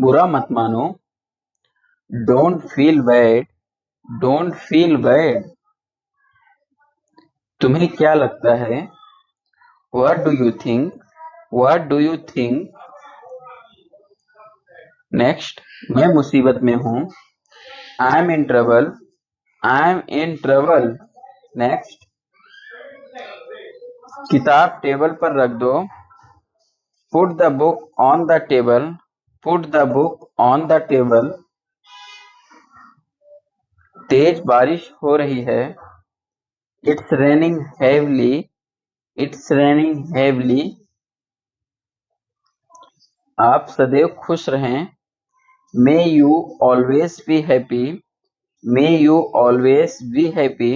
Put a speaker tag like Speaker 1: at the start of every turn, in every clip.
Speaker 1: बुरा मत मानो। Don't feel bad. Don't feel bad. तुम्हें क्या लगता है? What do you think? What do you think? Next, मैं मुसीबत में हूँ। I am in trouble. I am in trouble. Next, किताब टेबल पर रख दो। Put the book on the table. Put the book on the table. तेज बारिश हो रही है। It's raining heavily. It's raining heavily. आप सदैव खुश रहें। May you always be happy. May you always be happy.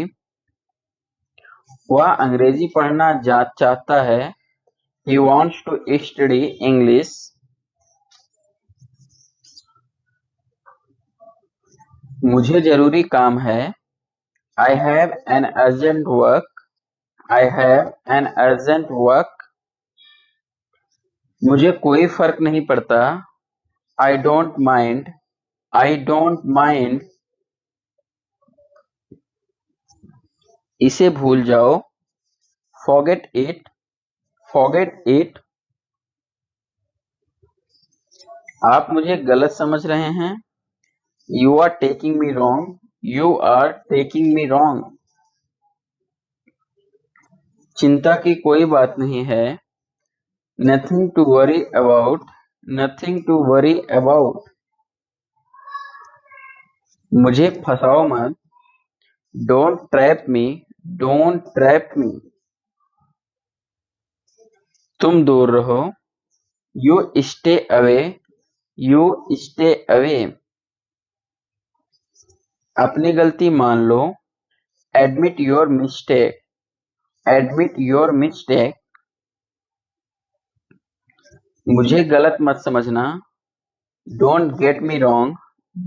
Speaker 1: वह अंग्रेजी पढ़ना चाहता है। He wants to study English. मुझे जरूरी काम है। I have an urgent work. I have an urgent work. मुझे कोई फर्क नहीं पड़ता। I don't mind. I don't mind. इसे भूल जाओ। Forget it. Forget it. आप मुझे गलत समझ रहे हैं। You are taking me wrong. You are taking me wrong. चिंता की कोई बात नहीं है। Nothing to worry about. Nothing to worry about. मुझे फंसाओ मत। Don't trap me. Don't trap me. तुम दूर रहो। You stay away. You stay away. अपनी गलती मान लो। Admit your mistake. Admit your mistake. मुझे गलत मत समझना। Don't get me wrong.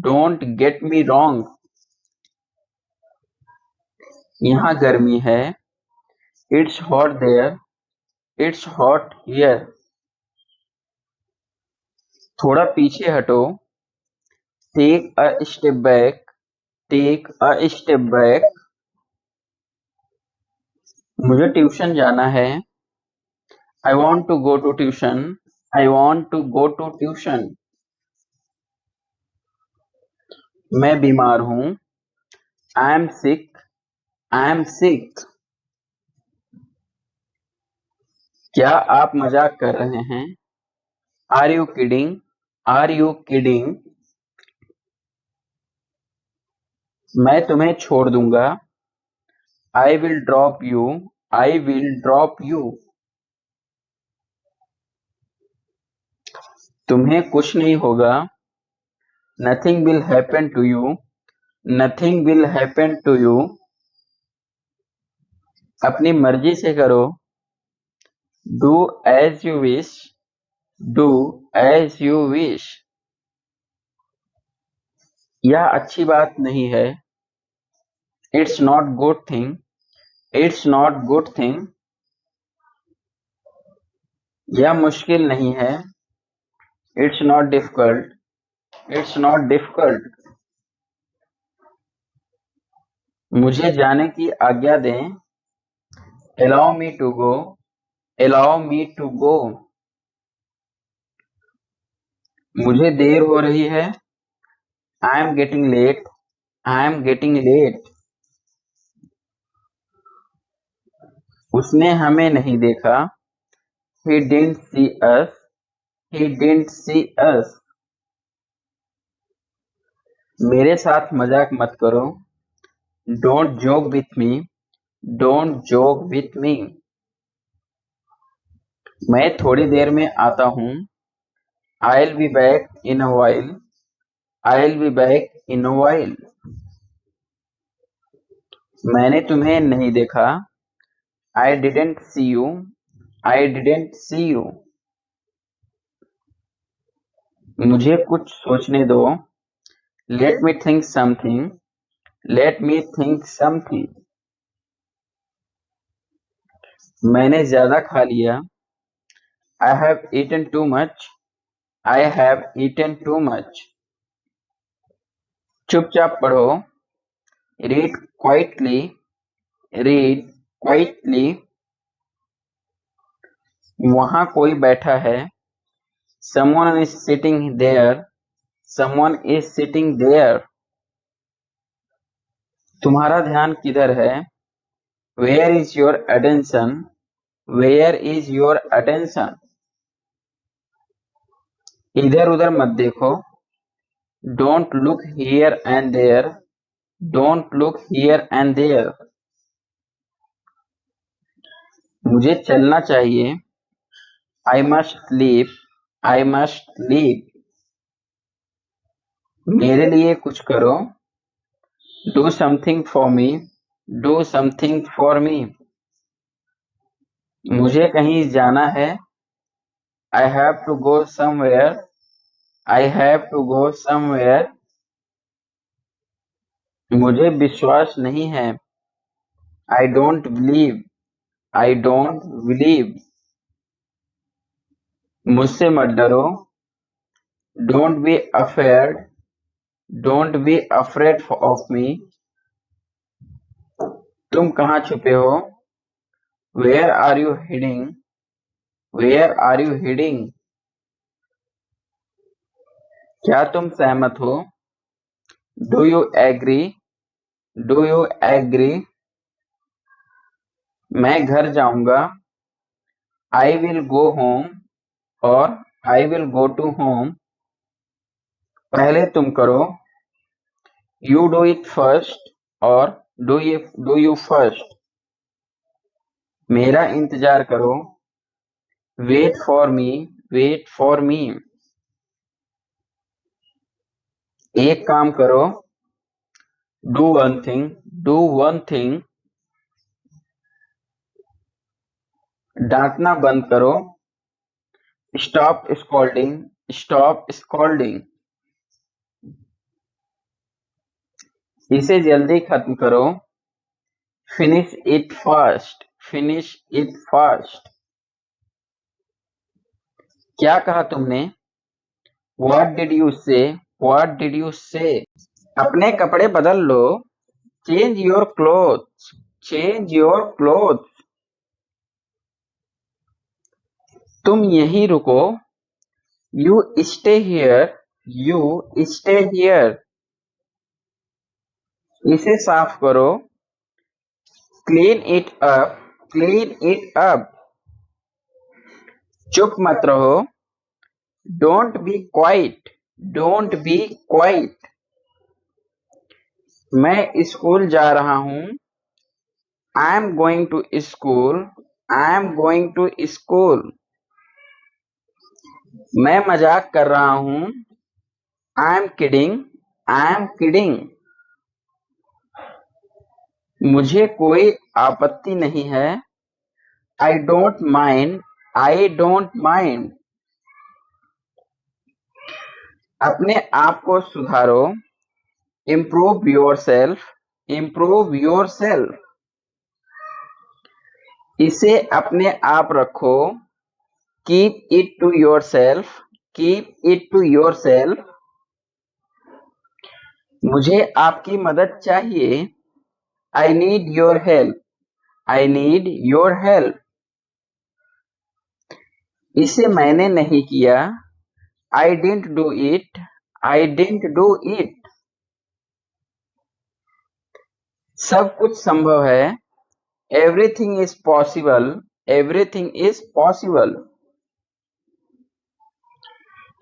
Speaker 1: Don't get me wrong. यहाँ गर्मी है। It's hot there. It's hot here. थोड़ा पीछे हटो। Take a step back. Take a step back. मुझे ट्यूशन जाना है। I want to go to tuition. I want to go to tuition. मैं बीमार हूँ। I am sick. I am sick. क्या आप मजाक कर रहे हैं? Are you kidding? Are you kidding? मैं तुम्हें छोड़ दूंगा। I will drop you. I will drop you. तुम्हें कुछ नहीं होगा। Nothing will happen to you. Nothing will happen to you. अपनी मर्जी से करो। Do as you wish. Do as you wish. यह अच्छी बात नहीं है। It's not good thing. It's not good thing. यह मुश्किल नहीं है। It's not difficult. It's not difficult. मुझे जाने की आज्ञा दें। Allow me to go. Allow me to go. मुझे देर हो रही है। I am getting late. I am getting late. उसने हमें नहीं देखा। He didn't see us. He didn't see us. मेरे साथ मजाक मत करो। Don't joke with me. Don't joke with me. मैं थोड़ी देर में आता हूँ। I'll be back in a while. I'll be back in a while. मैंने तुम्हें नहीं देखा। I didn't see you. I didn't see you. मुझे कुछ सोचने दो। Let me think something. Let me think something. मैंने ज्यादा खा लिया। I have eaten too much. I have eaten too much. चुपचाप पढ़ो. Read quietly. Read quietly. वहां कोई बैठा है. Someone is sitting there. Someone is sitting there. तुम्हारा ध्यान किधर है? Where is your attention? Where is your attention? इधर उधर मत देखो. Don't look here and there. Don't look here and there. मुझे चलना चाहिए. I must leave. I must leave. मेरे लिए कुछ करो. Do something for me. Do something for me. मुझे कहीं जाना है. I have to go somewhere. I have to go somewhere. मुझे विश्वास नहीं है. I don't believe. I don't believe. मुझसे मत डरो. Don't be afraid. Don't be afraid of me. तुम कहाँ छुपे हो? Where are you hiding? Where are you hiding? क्या तुम सहमत हो? Do you agree? Do you agree? मैं घर जाऊंगा. I will go home और I will go to home. पहले तुम करो. You do it first और do you first. मेरा इंतजार करो. Wait for me. Wait for me. एक काम करो. Do one thing. Do one thing. डांटना बंद करो. Stop scolding. Stop scolding. इसे जल्दी खत्म करो. Finish it fast. Finish it fast. क्या कहा तुमने? What did you say? What did you say? अपने कपड़े बदल लो. Change your clothes. Change your clothes. तुम यहीं रुको. You stay here. You stay here. इसे साफ करो. Clean it up. Clean it up. चुप मत रहो. Don't be quiet. Don't be quiet. मैं स्कूल जा रहा हूँ. I am going to school. I am going to school. मैं मजाक कर रहा हूँ. I am kidding. I am kidding. मुझे कोई आपत्ति नहीं है. I don't mind. I don't mind. अपने आप को सुधारो. Improve yourself. Improve yourself. इसे अपने आप रखो. Keep it to yourself. Keep it to yourself. मुझे आपकी मदद चाहिए. I need your help. I need your help. इसे मैंने नहीं किया. I didn't do it. I didn't do it. सब कुछ संभव है. Everything is possible. Everything is possible.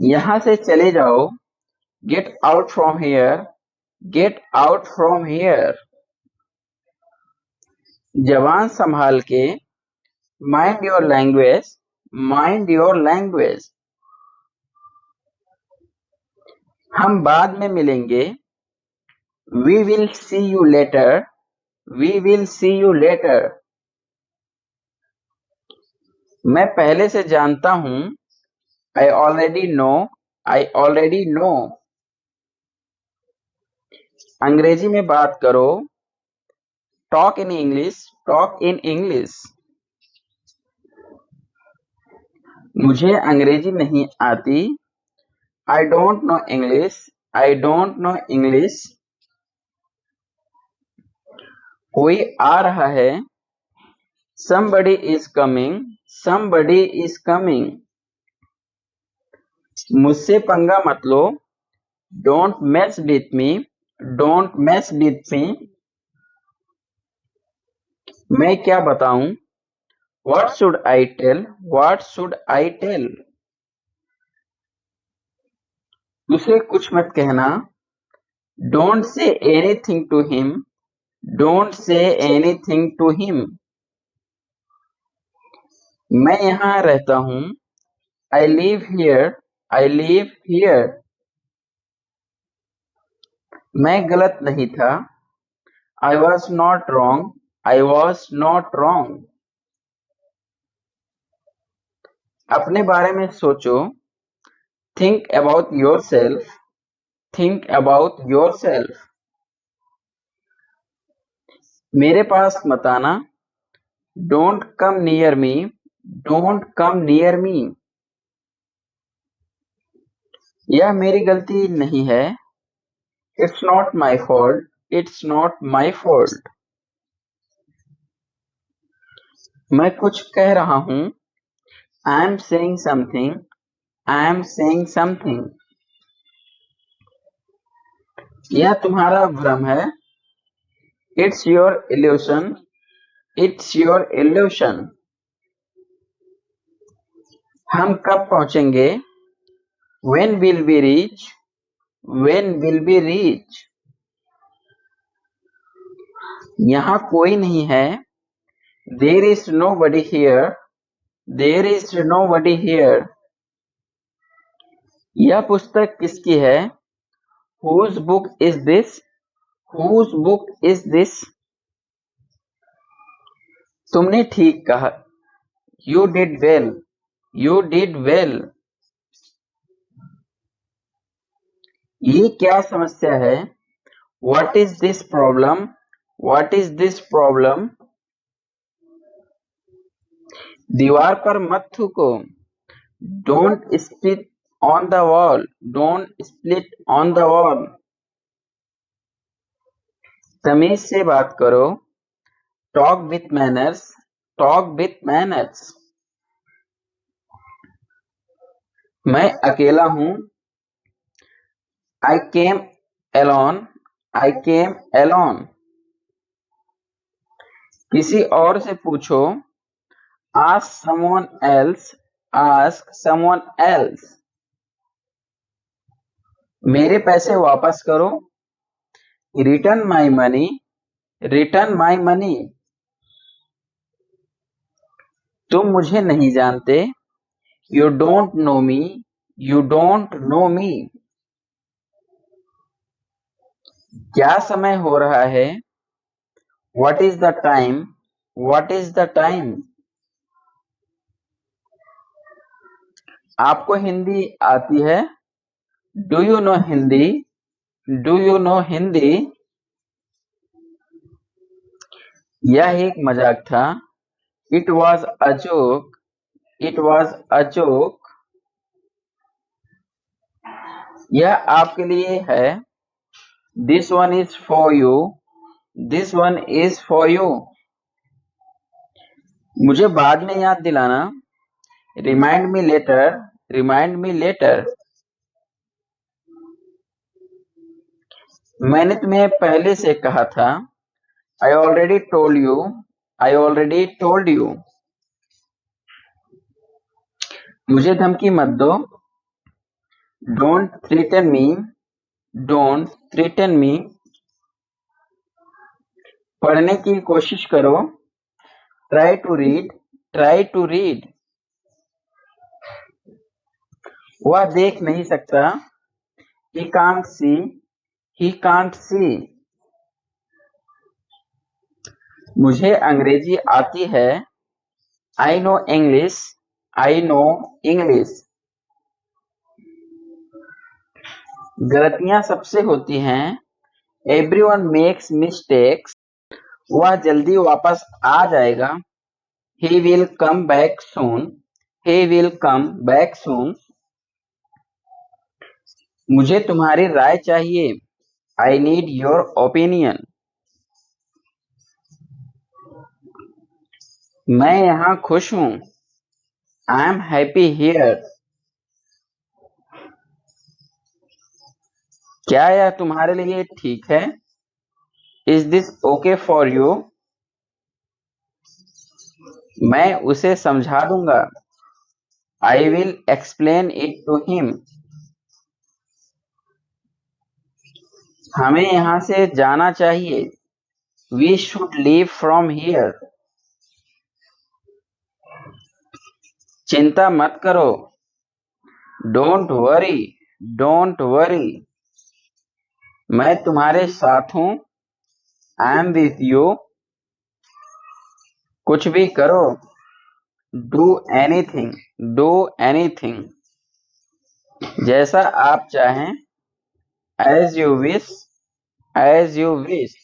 Speaker 1: यहां से चले जाओ. Get out from here. Get out from here. जबान संभाल के. Mind your language. Mind your language. हम बाद में मिलेंगे. We will see you later. We will see you later. मैं पहले से जानता हूं. I already know. I already know. अंग्रेजी में बात करो. Talk in English. Talk in English. मुझे अंग्रेजी नहीं आती. I don't know English. I don't know English. कोई आ रहा है. Somebody is coming. Somebody is coming. मुझसे पंगा मत लो. Don't mess with me. Don't mess with me. मैं क्या बताऊं? What should I tell? What should I tell? उसे कुछ मत कहना. Don't say anything to him. Don't say anything to him. मैं यहाँ रहता हूँ. I live here. I live here. मैं गलत नहीं था. I was not wrong. I was not wrong. अपने बारे में सोचो. Think about yourself. Think about yourself. मेरे पास मत आना. Don't come near me. Don't come near me. यह मेरी गलती नहीं है. It's not my fault. It's not my fault. मैं कुछ कह रहा हूँ. I am saying something. I am saying something. यह तुम्हारा भ्रम है. It's your illusion. It's your illusion. हम कब पहुंचेंगे? When will we reach? When will we reach? यहाँ कोई नहीं है. There is nobody here. There is nobody here. यह पुस्तक किसकी है? Whose book is this? Whose book is this? तुमने ठीक कहा. You did well. You did well. ये क्या समस्या है? What is this problem? What is this problem? दीवार पर मत थूको. Don't spit on the wall. Don't split on the wall. तमीज से बात करो. Talk with manners. Talk with manners. मैं अकेला हूँ. I came alone. I came alone. किसी और से पूछो. Ask someone else. Ask someone else. मेरे पैसे वापस करो. Return my money. Return my money. तुम मुझे नहीं जानते. You don't know me. You don't know me. क्या समय हो रहा है? What is the time? What is the time? आपको हिंदी आती है? Do you know Hindi? Do you know Hindi? यह एक मजाक था. It was a joke. It was a joke. यह आपके लिए है. This one is for you. This one is for you. मुझे बाद में याद दिलाना. Remind me later. Remind me later. मैंने तुम्हें पहले से कहा था. I already told you. I already told you. मुझे धमकी मत दो. Don't threaten me. Don't threaten me. पढ़ने की कोशिश करो. Try to read. Try to read. वह देख नहीं सकता. He can't see. He can't see. मुझे अंग्रेजी आती है. I know English. I know English. गलतियां सबसे होती हैं. Everyone makes mistakes. वह जल्दी वापस आ जाएगा. He will come back soon. He will come back soon. मुझे तुम्हारी राय चाहिए। I need your opinion. मैं यहाँ खुश हूँ। I am happy here. क्या यह तुम्हारे लिए ठीक है? Is this okay for you? मैं उसे समझा दूंगा। I will explain it to him. हमें यहाँ से जाना चाहिए। We should leave from here. चिंता मत करो। Don't worry. Don't worry. मैं तुम्हारे साथ हूँ। I am with you. कुछ भी करो। Do anything. Do anything. जैसा आप चाहें। As you wish. As you wish.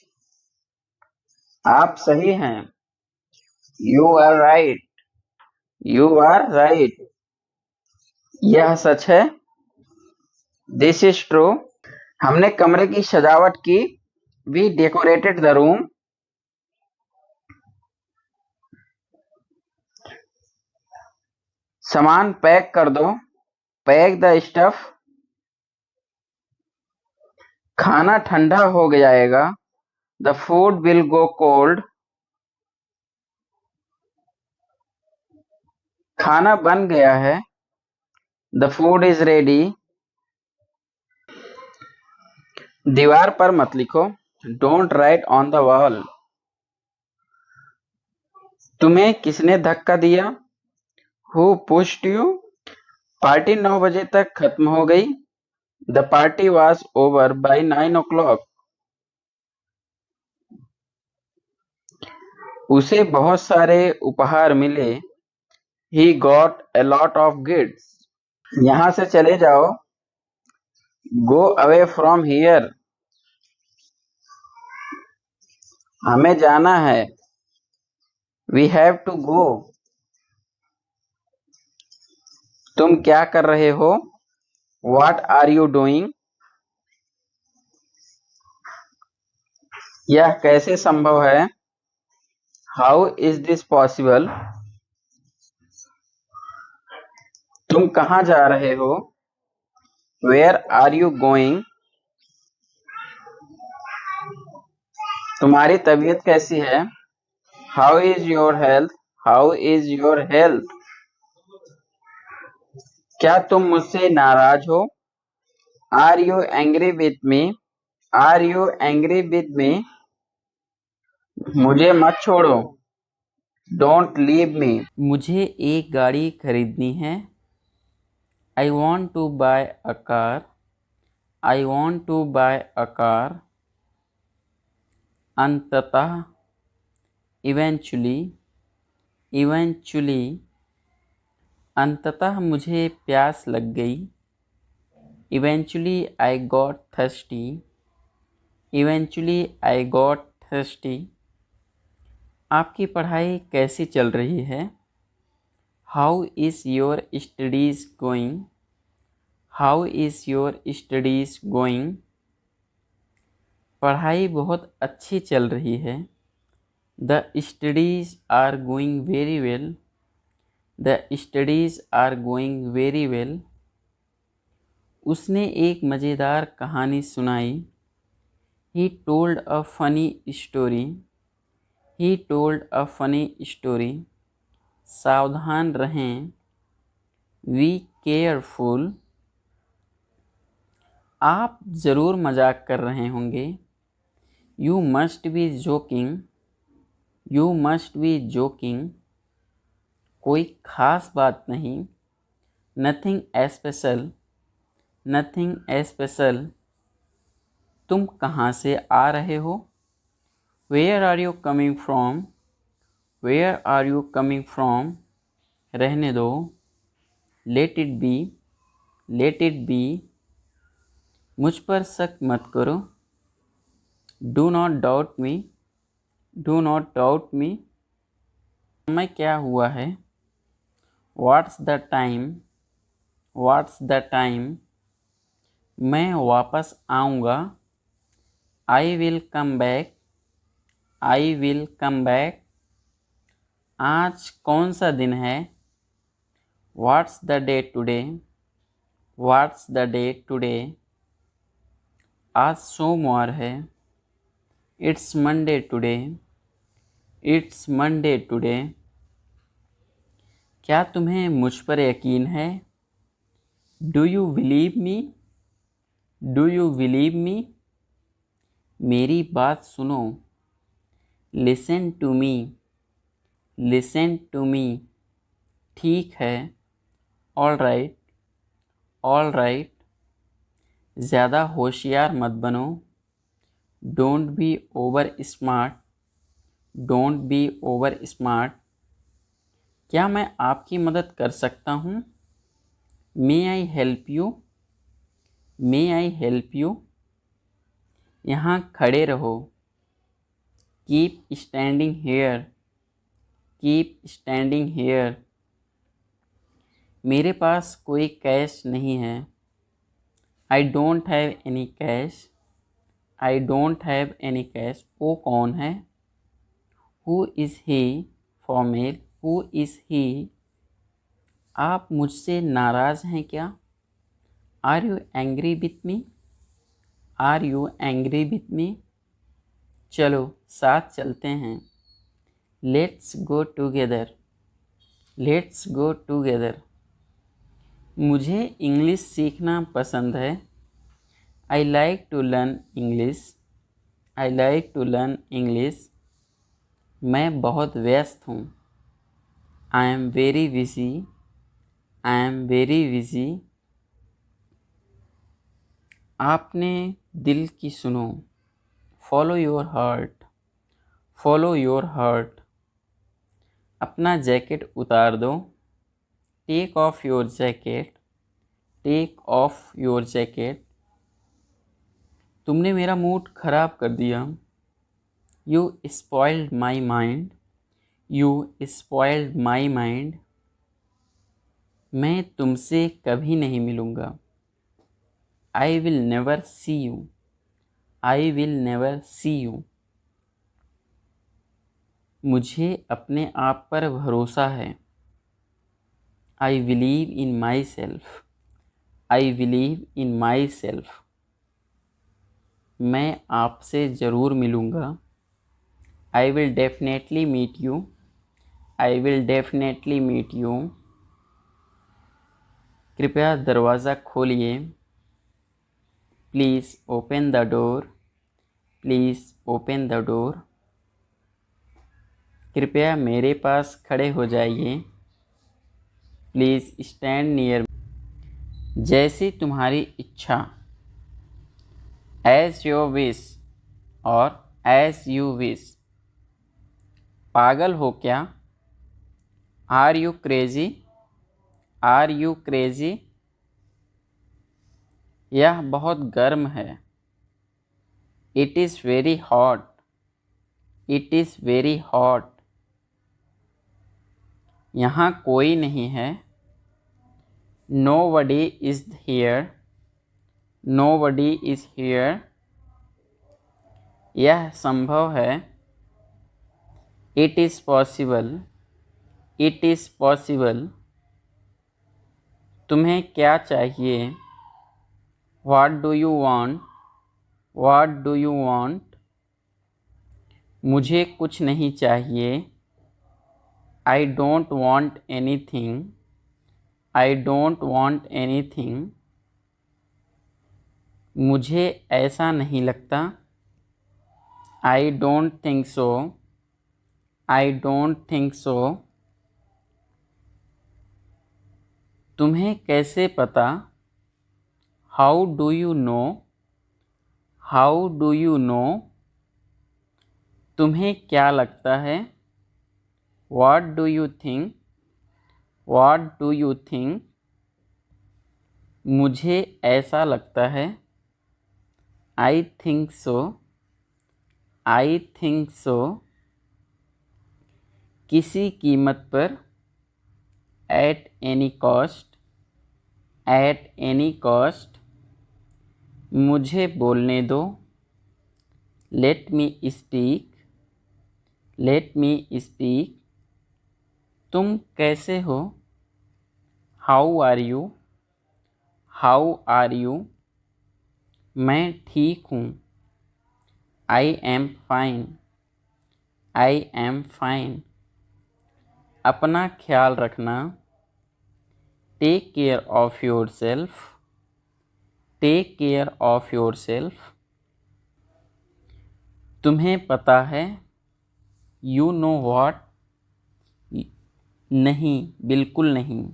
Speaker 1: आप सही हैं। You are right. You are right. यह सच है। This is true. हमने कमरे की सजावट की। We decorated the room. सामान पैक कर दो। Pack the stuff. खाना ठंडा हो जाएगा। The food will go cold. खाना बन गया है। The food is ready. दीवार पर मत लिखो। Don't write on the wall. तुम्हें किसने धक्का दिया? Who pushed you? पार्टी 9 बजे तक खत्म हो गई। The party was over by 9 o'clock। उसे बहुत सारे उपहार मिले। He got a lot of gifts। यहाँ से चले जाओ। Go away from here. हमें जाना है। We have to go. तुम क्या कर रहे हो? What are you doing? यह कैसे संभव है? How is this possible? तुम कहाँ जा रहे हो? Where are you going? तुम्हारी तबीयत कैसी है? How is your health? How is your health? क्या तुम मुझसे नाराज हो? Are you angry with me? Are you angry with me? मुझे मत छोड़ो। Don't leave me। मुझे एक गाड़ी खरीदनी है। I want to buy a car। I want to buy a car। अंततः। Eventually। Eventually। अंततः मुझे प्यास लग गई। Eventually I got thirsty। Eventually I got thirsty। आपकी पढ़ाई कैसी चल रही है? How is your studies going? How is your studies going? पढ़ाई बहुत अच्छी चल रही है। The studies are going very well। The studies are going very well। उसने एक मज़ेदार कहानी सुनाई। He told a funny story। He told a funny story। सावधान रहें। Be careful। आप ज़रूर मजाक कर रहे होंगे। You must be joking। You must be joking। कोई ख़ास बात नहीं। Nothing special। Nothing special। तुम कहाँ से आ रहे हो? Where are you coming from? Where are you coming from? रहने दो। Let it be। Let it be। मुझ पर शक मत करो। Do not doubt me। Do not doubt me। समय क्या हुआ है? What's the time? What's the time? मैं वापस आऊँगा। I will come back. I will come back. आज कौन सा दिन है? What's the day today? What's the day today? आज सोमवार है। It's Monday today. It's Monday today. क्या तुम्हें मुझ पर यकीन है? Do you believe me? Do you believe me? मेरी बात सुनो। Listen to me. Listen to me. ठीक है। All right. All right. ज़्यादा होशियार मत बनो। Don't be over smart. Don't be over smart. क्या मैं आपकी मदद कर सकता हूँ? May I help you? May I help you? यहाँ खड़े रहो। Keep standing here. Keep standing here. मेरे पास कोई कैश नहीं है। I don't have any cash. I don't have any cash. वो कौन है? Who is he? Formal. Who is he? आप मुझसे नाराज़ हैं क्या? Are you angry with me? Are you angry with मी? चलो साथ चलते हैं। Let's go together. Let's go together. मुझे इंग्लिश सीखना पसंद है। I like to learn English. I like to learn English. मैं बहुत व्यस्त हूँ। I am very busy. I am very busy. आपने दिल की सुनो। Follow your heart. Follow your heart. अपना जैकेट उतार दो। Take off your jacket. Take off your jacket. तुमने मेरा मूड खराब कर दिया। You spoiled my mind. You spoiled my mind. मैं तुमसे कभी नहीं मिलूँगा। I will never see you. I will never see you. मुझे अपने आप पर भरोसा है। I believe in myself. I believe in myself. मैं आपसे ज़रूर मिलूँगा। I will definitely meet you. I will definitely meet you. कृपया दरवाज़ा खोलिए। Please open the door. Please open the door. कृपया मेरे पास खड़े हो जाइए। Please stand near. जैसी तुम्हारी इच्छा। As your wish or as you wish. पागल हो क्या? Are you crazy? Are you crazy? यह बहुत गर्म है। It is very hot. It is very hot. यहाँ कोई नहीं है। Nobody is here. Nobody is here. यह संभव है। It is possible. It is possible. तुम्हें क्या चाहिए? What do you want? What do you want? मुझे कुछ नहीं चाहिए। I don't want anything. I don't want anything. मुझे ऐसा नहीं लगता। I don't think so. I don't think so. तुम्हें कैसे पता? How do you know? How do you know? तुम्हें क्या लगता है? What do you think? What do you think? मुझे ऐसा लगता है। I think so. I think so. किसी कीमत पर। At any cost. At any cost. मुझे बोलने दो। Let me speak. Let me speak. तुम कैसे हो? How are you? How are you? मैं ठीक हूँ। I am fine. I am fine. अपना ख्याल रखना। Take care of yourself. Take care of yourself. तुम्हें पता है? You know what? नहीं, बिल्कुल नहीं।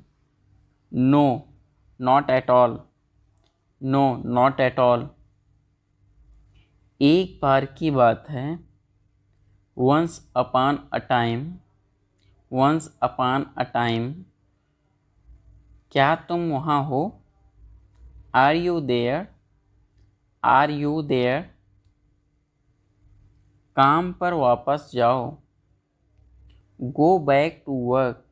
Speaker 1: No, not at all. No, not at all. एक बार की बात है। Once upon a time. Once upon a time. क्या तुम वहाँ हो? Are you there? Are you there? काम पर वापस जाओ। Go back to work.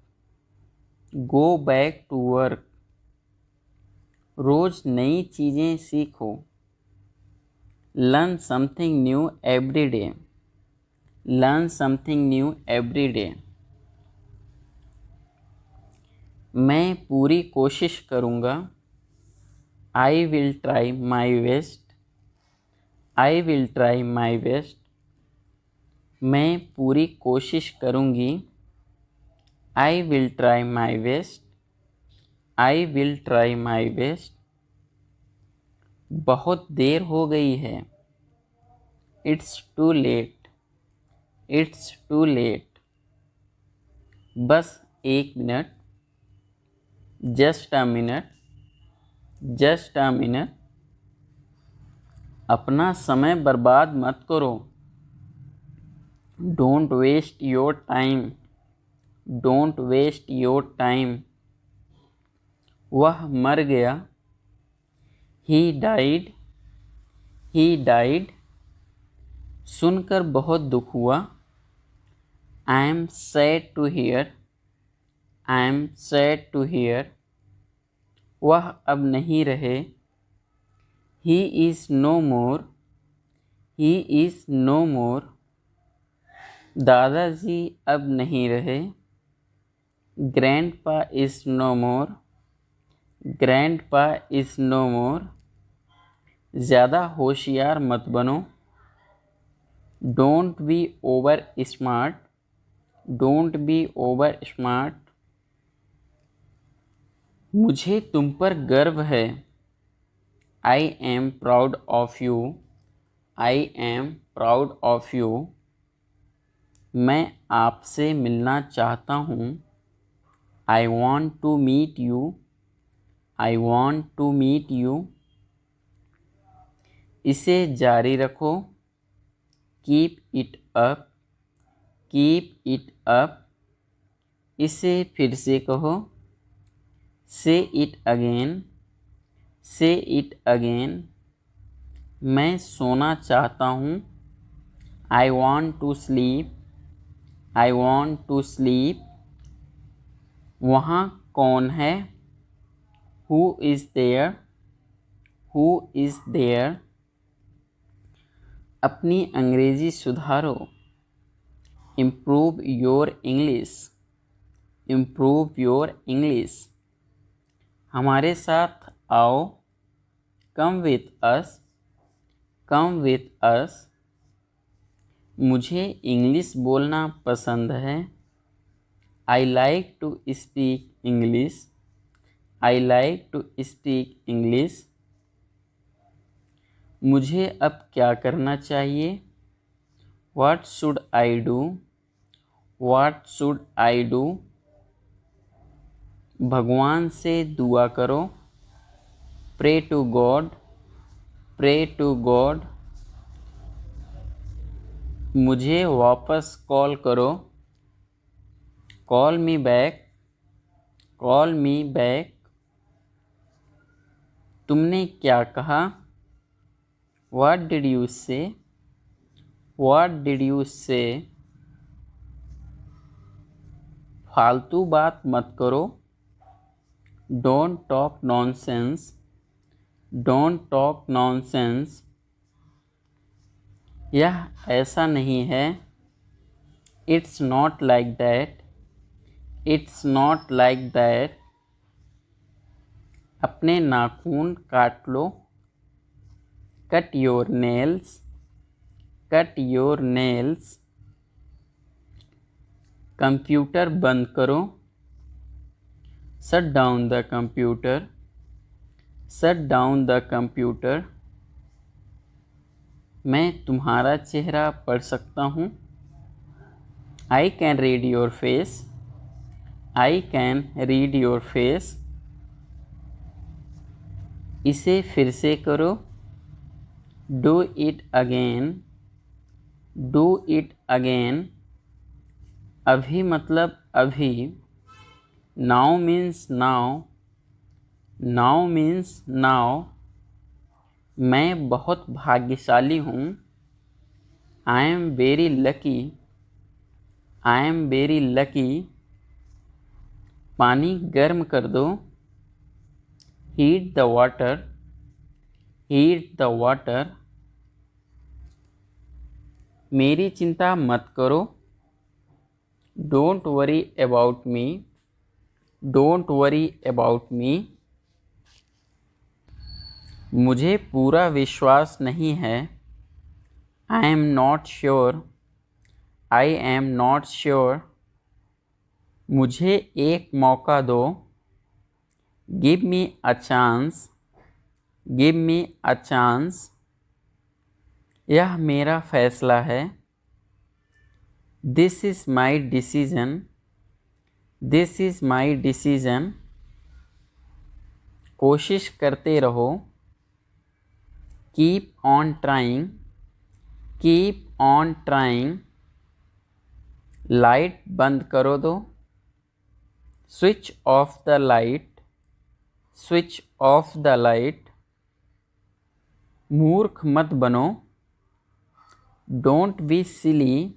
Speaker 1: Go back to work. रोज नई चीज़ें सीखो। Learn something new every day. Learn something new every day. मैं पूरी कोशिश करूँगा। I will try my best. I will try my best. मैं पूरी कोशिश करूँगी। I will try my best. I will try my best. बहुत देर हो गई है। It's too late. It's too late. बस एक minute. Just a minute. Just a minute. अपना समय बर्बाद मत करो। Don't waste your time. Don't waste your time. वह मर गया। He died. He died. सुनकर बहुत दुख हुआ। I am sad to hear. I am sad to hear. वह अब नहीं रहे। He is no more. He is no more. दादाजी अब नहीं रहे। Grandpa is no more. Grandpa is no more. ज़्यादा होशियार मत बनो। Don't be over smart. Don't be over smart. मुझे तुम पर गर्व है। I am proud of you. I am proud of you. मैं आपसे मिलना चाहता हूँ। I want to meet you. I want to meet you. इसे जारी रखो। Keep it up. Keep it up. इसे फिर से कहो। Say it again. Say it again. मैं सोना चाहता हूँ। I want to sleep. I want to sleep. वहाँ कौन है? Who is there? Who is there? अपनी अंग्रेज़ी सुधारो। Improve your English. Improve your English. हमारे साथ आओ। Come with us. Come with us. मुझे इंग्लिश बोलना पसंद है। I like to speak English. I like to speak English. मुझे अब क्या करना चाहिए? What should I do? What should I do? भगवान से दुआ करो। Pray to God. Pray to God. मुझे वापस कॉल करो। Call me back. Call me back. तुमने क्या कहा? What did you say? What did you say? फालतू बात मत करो। Don't talk nonsense. Don't talk nonsense, यह ऐसा नहीं है। It's not like that, it's not like that. अपने नाखून काट लो, cut your nails, cut your nails. Computer बंद करो, shut down the computer, shut down the computer. मैं तुम्हारा चेहरा पढ़ सकता हूँ, I can read your face, I can read your face. इसे फिर से करो, do it again, do it again. अभी मतलब अभी, now means now, now means now. मैं बहुत भाग्यशाली हूँ, I am very lucky, I am very lucky. पानी गर्म कर दो, heat the water, heat the water. मेरी चिंता मत करो, don't worry about me, don't worry about me. मुझे पूरा विश्वास नहीं है, I am not sure, I am not sure. मुझे एक मौका दो, give me a chance, give me a chance. यह मेरा फैसला है, this is my decision, this is my decision. कोशिश करते रहो, keep on trying, keep on trying. Light बंद करो दो, switch off the light, switch off the light. मूर्ख मत बनो, don't be silly,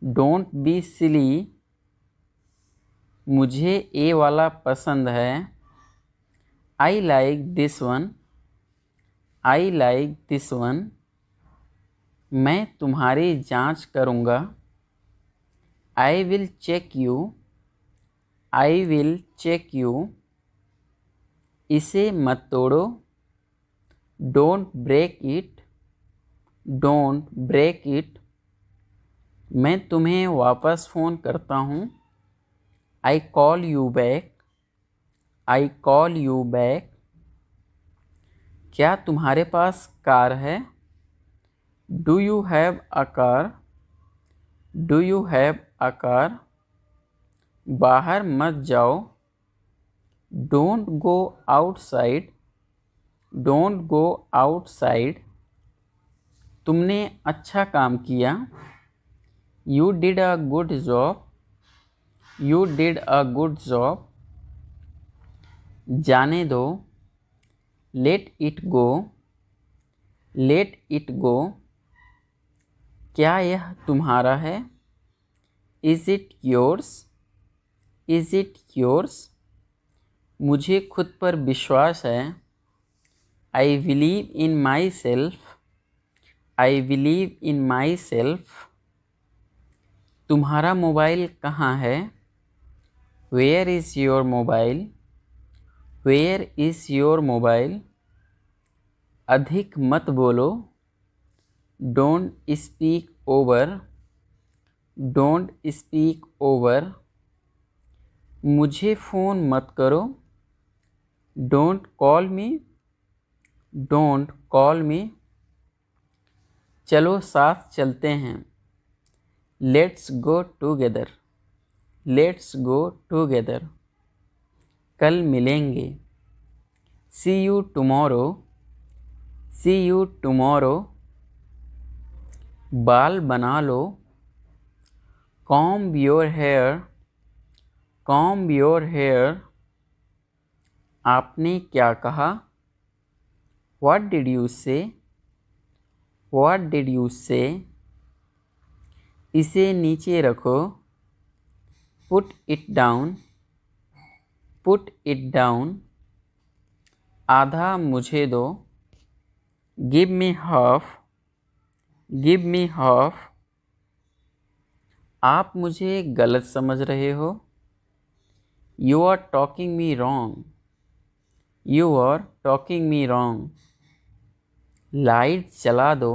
Speaker 1: don't be silly. मुझे ये वाला पसंद है, I like this one, I like this one. मैं तुम्हारी जांच करूँगा, I will check you, I will check you. इसे मत तोड़ो, don't break it, don't break it. मैं तुम्हें वापस फ़ोन करता हूँ, I call you back, I call you back. क्या तुम्हारे पास कार है, do you have a car, do you have a car. बाहर मत जाओ, don't go outside, don't go outside. तुमने अच्छा काम किया, you did a good job, you did a good job. जाने दो, let it go, let it go. क्या यह तुम्हारा है, is it yours, is it yours. मुझे खुद पर विश्वास है, I believe in myself, I believe in myself. तुम्हारा मोबाइल कहाँ है, where is your mobile, where is your mobile. अधिक मत बोलो, don't speak over, don't speak over. मुझे फ़ोन मत करो, don't call me, don't call मी। चलो साथ चलते हैं, let's go together, let's go together. कल मिलेंगे, see you tomorrow, see you tomorrow. बाल बना लो, comb your hair, comb your hair. आपने क्या कहा, what did you say, what did you say. इसे नीचे रखो, put it down, put it down. आधा मुझे दो, give me half, give me half. आप मुझे गलत समझ रहे हो, you are talking me wrong, you are talking me wrong. Light जला दो,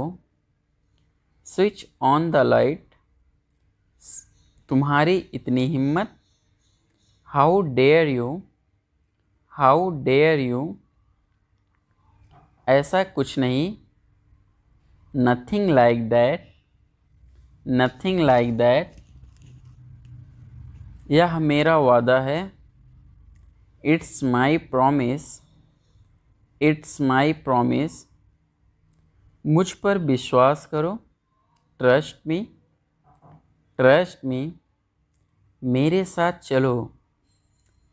Speaker 1: स्विच ऑन द लाइट। तुम्हारी इतनी हिम्मत, how dare you, how dare you. ऐसा कुछ नहीं, nothing like that, nothing like that. यह मेरा वादा है, it's my promise, it's my promise. मुझ पर विश्वास करो, ट्रस्ट मी, ट्रस्ट मी। मेरे साथ चलो,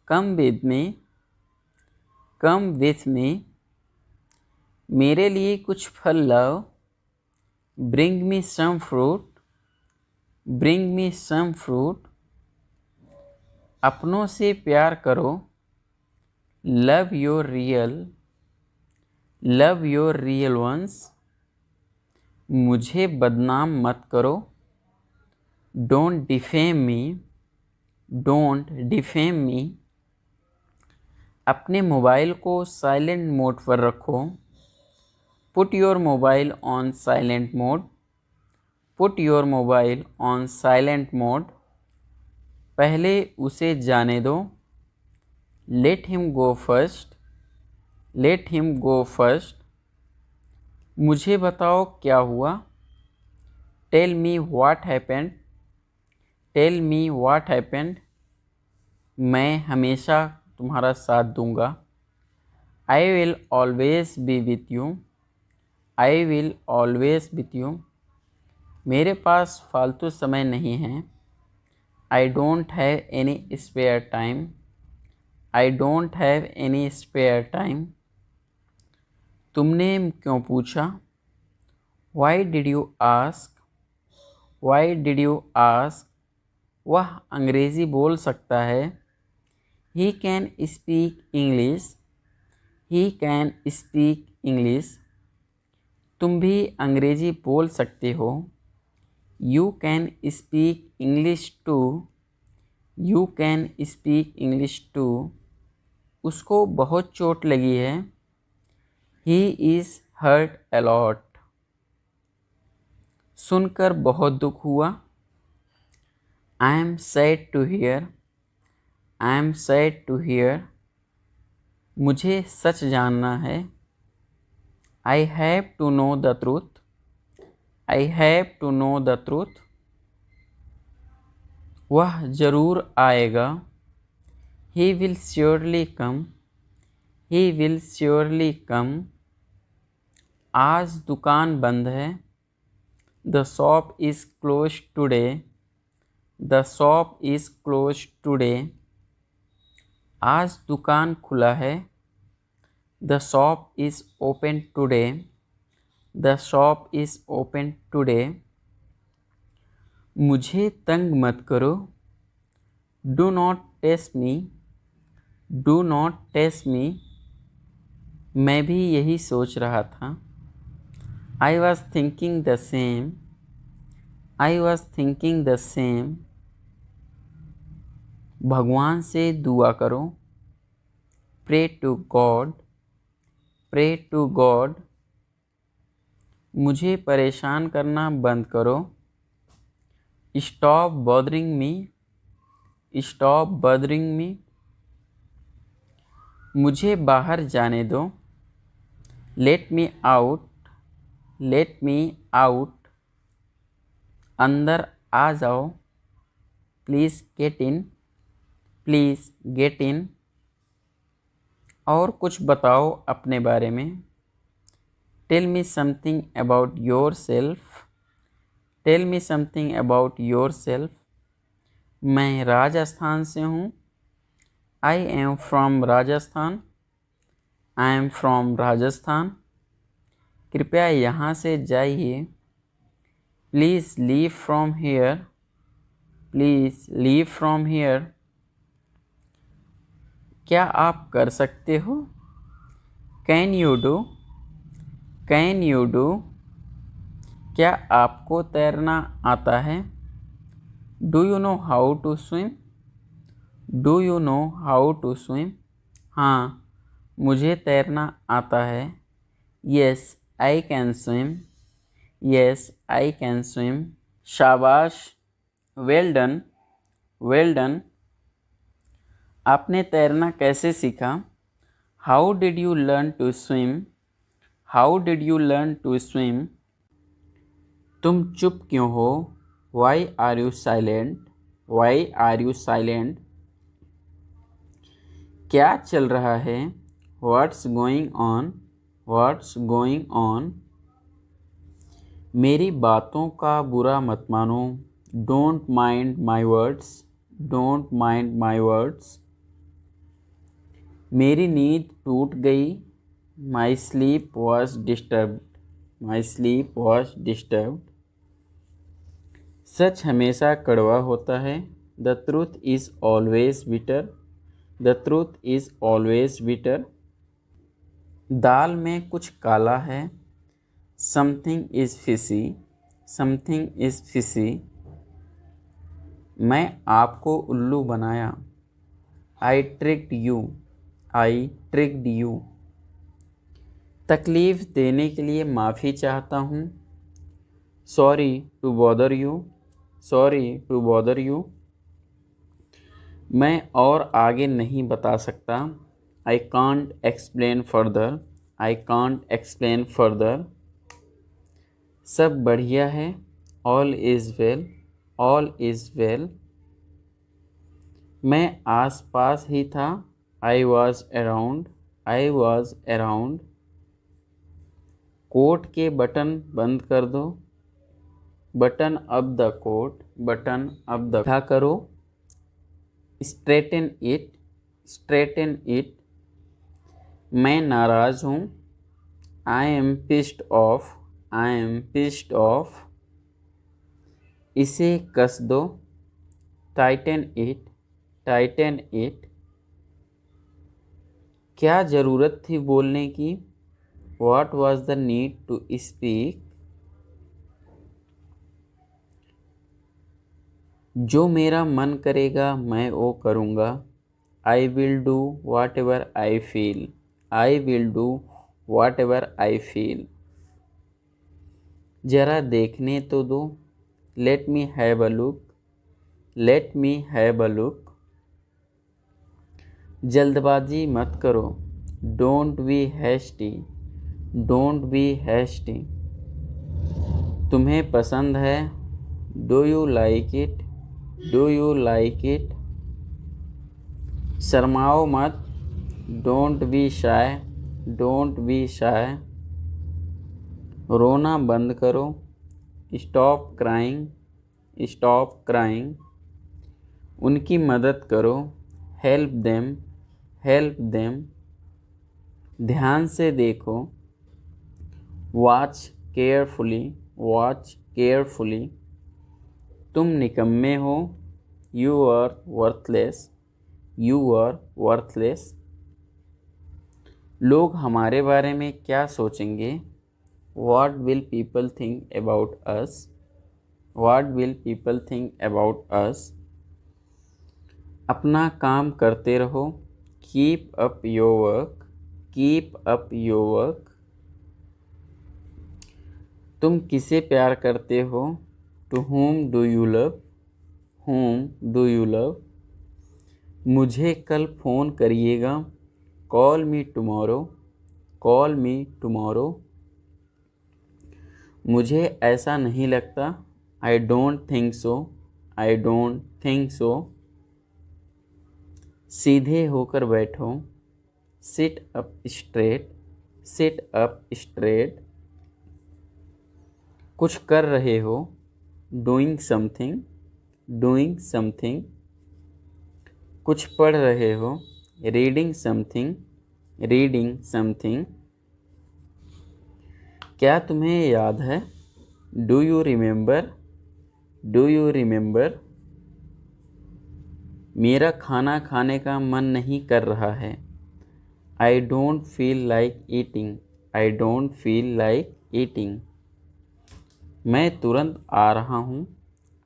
Speaker 1: come with me, come with me. मेरे लिए कुछ फल लाओ, bring me some fruit, bring me some fruit. अपनों से प्यार करो, love your real, love your real ones. मुझे बदनाम मत करो, don't defame me, don't defame me. अपने मोबाइल को साइलेंट मोड पर रखो, put your mobile on silent mode, put your mobile on silent mode. पहले उसे जाने दो, let him go first, let him go first. मुझे बताओ क्या हुआ, tell me what happened, tell me what happened. मैं हमेशा तुम्हारा साथ दूंगा, I will always be with you, I will always with you. मेरे पास फालतू समय नहीं है, I don't have any spare time, I don't have any spare time. तुमने क्यों पूछा, why did you ask, why did you ask. वह अंग्रेज़ी बोल सकता है, he can speak English, he can speak English. तुम भी अंग्रेज़ी बोल सकते हो, you can speak English too, you can speak English too. उसको बहुत चोट लगी है, ही इज़ हर्ट अलॉट। सुनकर बहुत दुख हुआ, I am sad to hear, I am sad to hear. मुझे सच जानना है, I have to know the truth, I have to know the truth. वह ज़रूर आएगा, he will surely come, he will surely come. आज दुकान बंद है, the shop is close today, the shop is close today. आज दुकान खुला है, the shop is open today, the shop is open today. मुझे तंग मत करो, do not test me, do not test me. मैं भी यही सोच रहा था, I was thinking the same, I was thinking the same. भगवान से दुआ करो, pray to God, pray to God. मुझे परेशान करना बंद करो, stop bothering me, stop bothering me. मुझे बाहर जाने दो, let me out, let me out. अंदर आ जाओ, please get in, please get in. और कुछ बताओ अपने बारे में, tell me something about yourself, tell me something about yourself. मैं राजस्थान से हूँ, I am from Rajasthan, I am from Rajasthan. कृपया यहाँ से जाइए, please leave from here, please leave from here. क्या आप कर सकते हो, can you do, can you do, क्या आपको तैरना आता है? Do you know how to swim, do you know how to swim, हाँ मुझे तैरना आता है। Yes I can swim, yes I can swim, शाबाश, वेल डन, वेल डन, आपने तैरना कैसे सीखा? How did you learn to swim, how did you learn to swim, तुम चुप क्यों हो? Why are you silent, why are you silent, क्या चल रहा है? What's going on, what's going on, मेरी बातों का बुरा मत मानो। Don't mind my words, don't mind my words, मेरी नींद टूट गई। My sleep was disturbed, my sleep was disturbed, सच हमेशा कड़वा होता है। The truth is always bitter, the truth is always bitter, दाल में कुछ काला है। Something is fishy, something is fishy, मैं आपको उल्लू बनाया। I tricked you, I tricked you, तकलीफ़ देने के लिए माफ़ी चाहता हूँ। Sorry to bother you, sorry to bother you, मैं और आगे नहीं बता सकता। I can't explain further, I can't explain further, सब बढ़िया है। All is well, all is well, मैं आस पास ही था। I was around, I was around, coat के बटन बंद कर दो। Button up the coat, button up the, क्या करो। स्ट्रेटन इट, स्ट्रेटन इट, मैं नाराज़ हूँ। I am pissed off, I am pissed off, इसे कस दो। टाइटन इट, टाइटन इट, क्या ज़रूरत थी बोलने की? What was the need to speak? जो मेरा मन करेगा मैं वो करूँगा। I will do whatever I feel, I will do whatever I feel, ज़रा देखने तो दो। Let me have a look, let me have a look, जल्दबाजी मत करो। Don't be hasty, don't be hasty, तुम्हें पसंद है। Do you like it, do you like it, शर्माओ मत। Don't be shy, don't be shy, रोना बंद करो। स्टॉप क्राइंग, स्टॉप क्राइंग, उनकी मदद करो। हेल्प देम, हेल्प देम, ध्यान से देखो। वॉच केयरफुली, वॉच केयरफुली, तुम निकम्मे हो। You are worthless, you are worthless, लोग हमारे बारे में क्या सोचेंगे? What will people think about us, what will people think about us, अपना काम करते रहो। Keep up your work, keep up your work, तुम किसे प्यार करते हो? To whom do you love, whom do you love, मुझे कल फ़ोन करिएगा। Call me tomorrow, call me tomorrow, मुझे ऐसा नहीं लगता। I don't think so, I don't think so, सीधे होकर बैठो। Sit up straight, sit up straight, कुछ कर रहे हो। डूइंग समथिंग, डूइंग समथिंग, कुछ पढ़ रहे हो। रीडिंग समथिंग, रीडिंग समथिंग, क्या तुम्हें याद है? Do you remember, do you remember, मेरा खाना खाने का मन नहीं कर रहा है।
Speaker 2: I don't feel like eating, I don't feel like eating. मैं तुरंत आ रहा हूँ,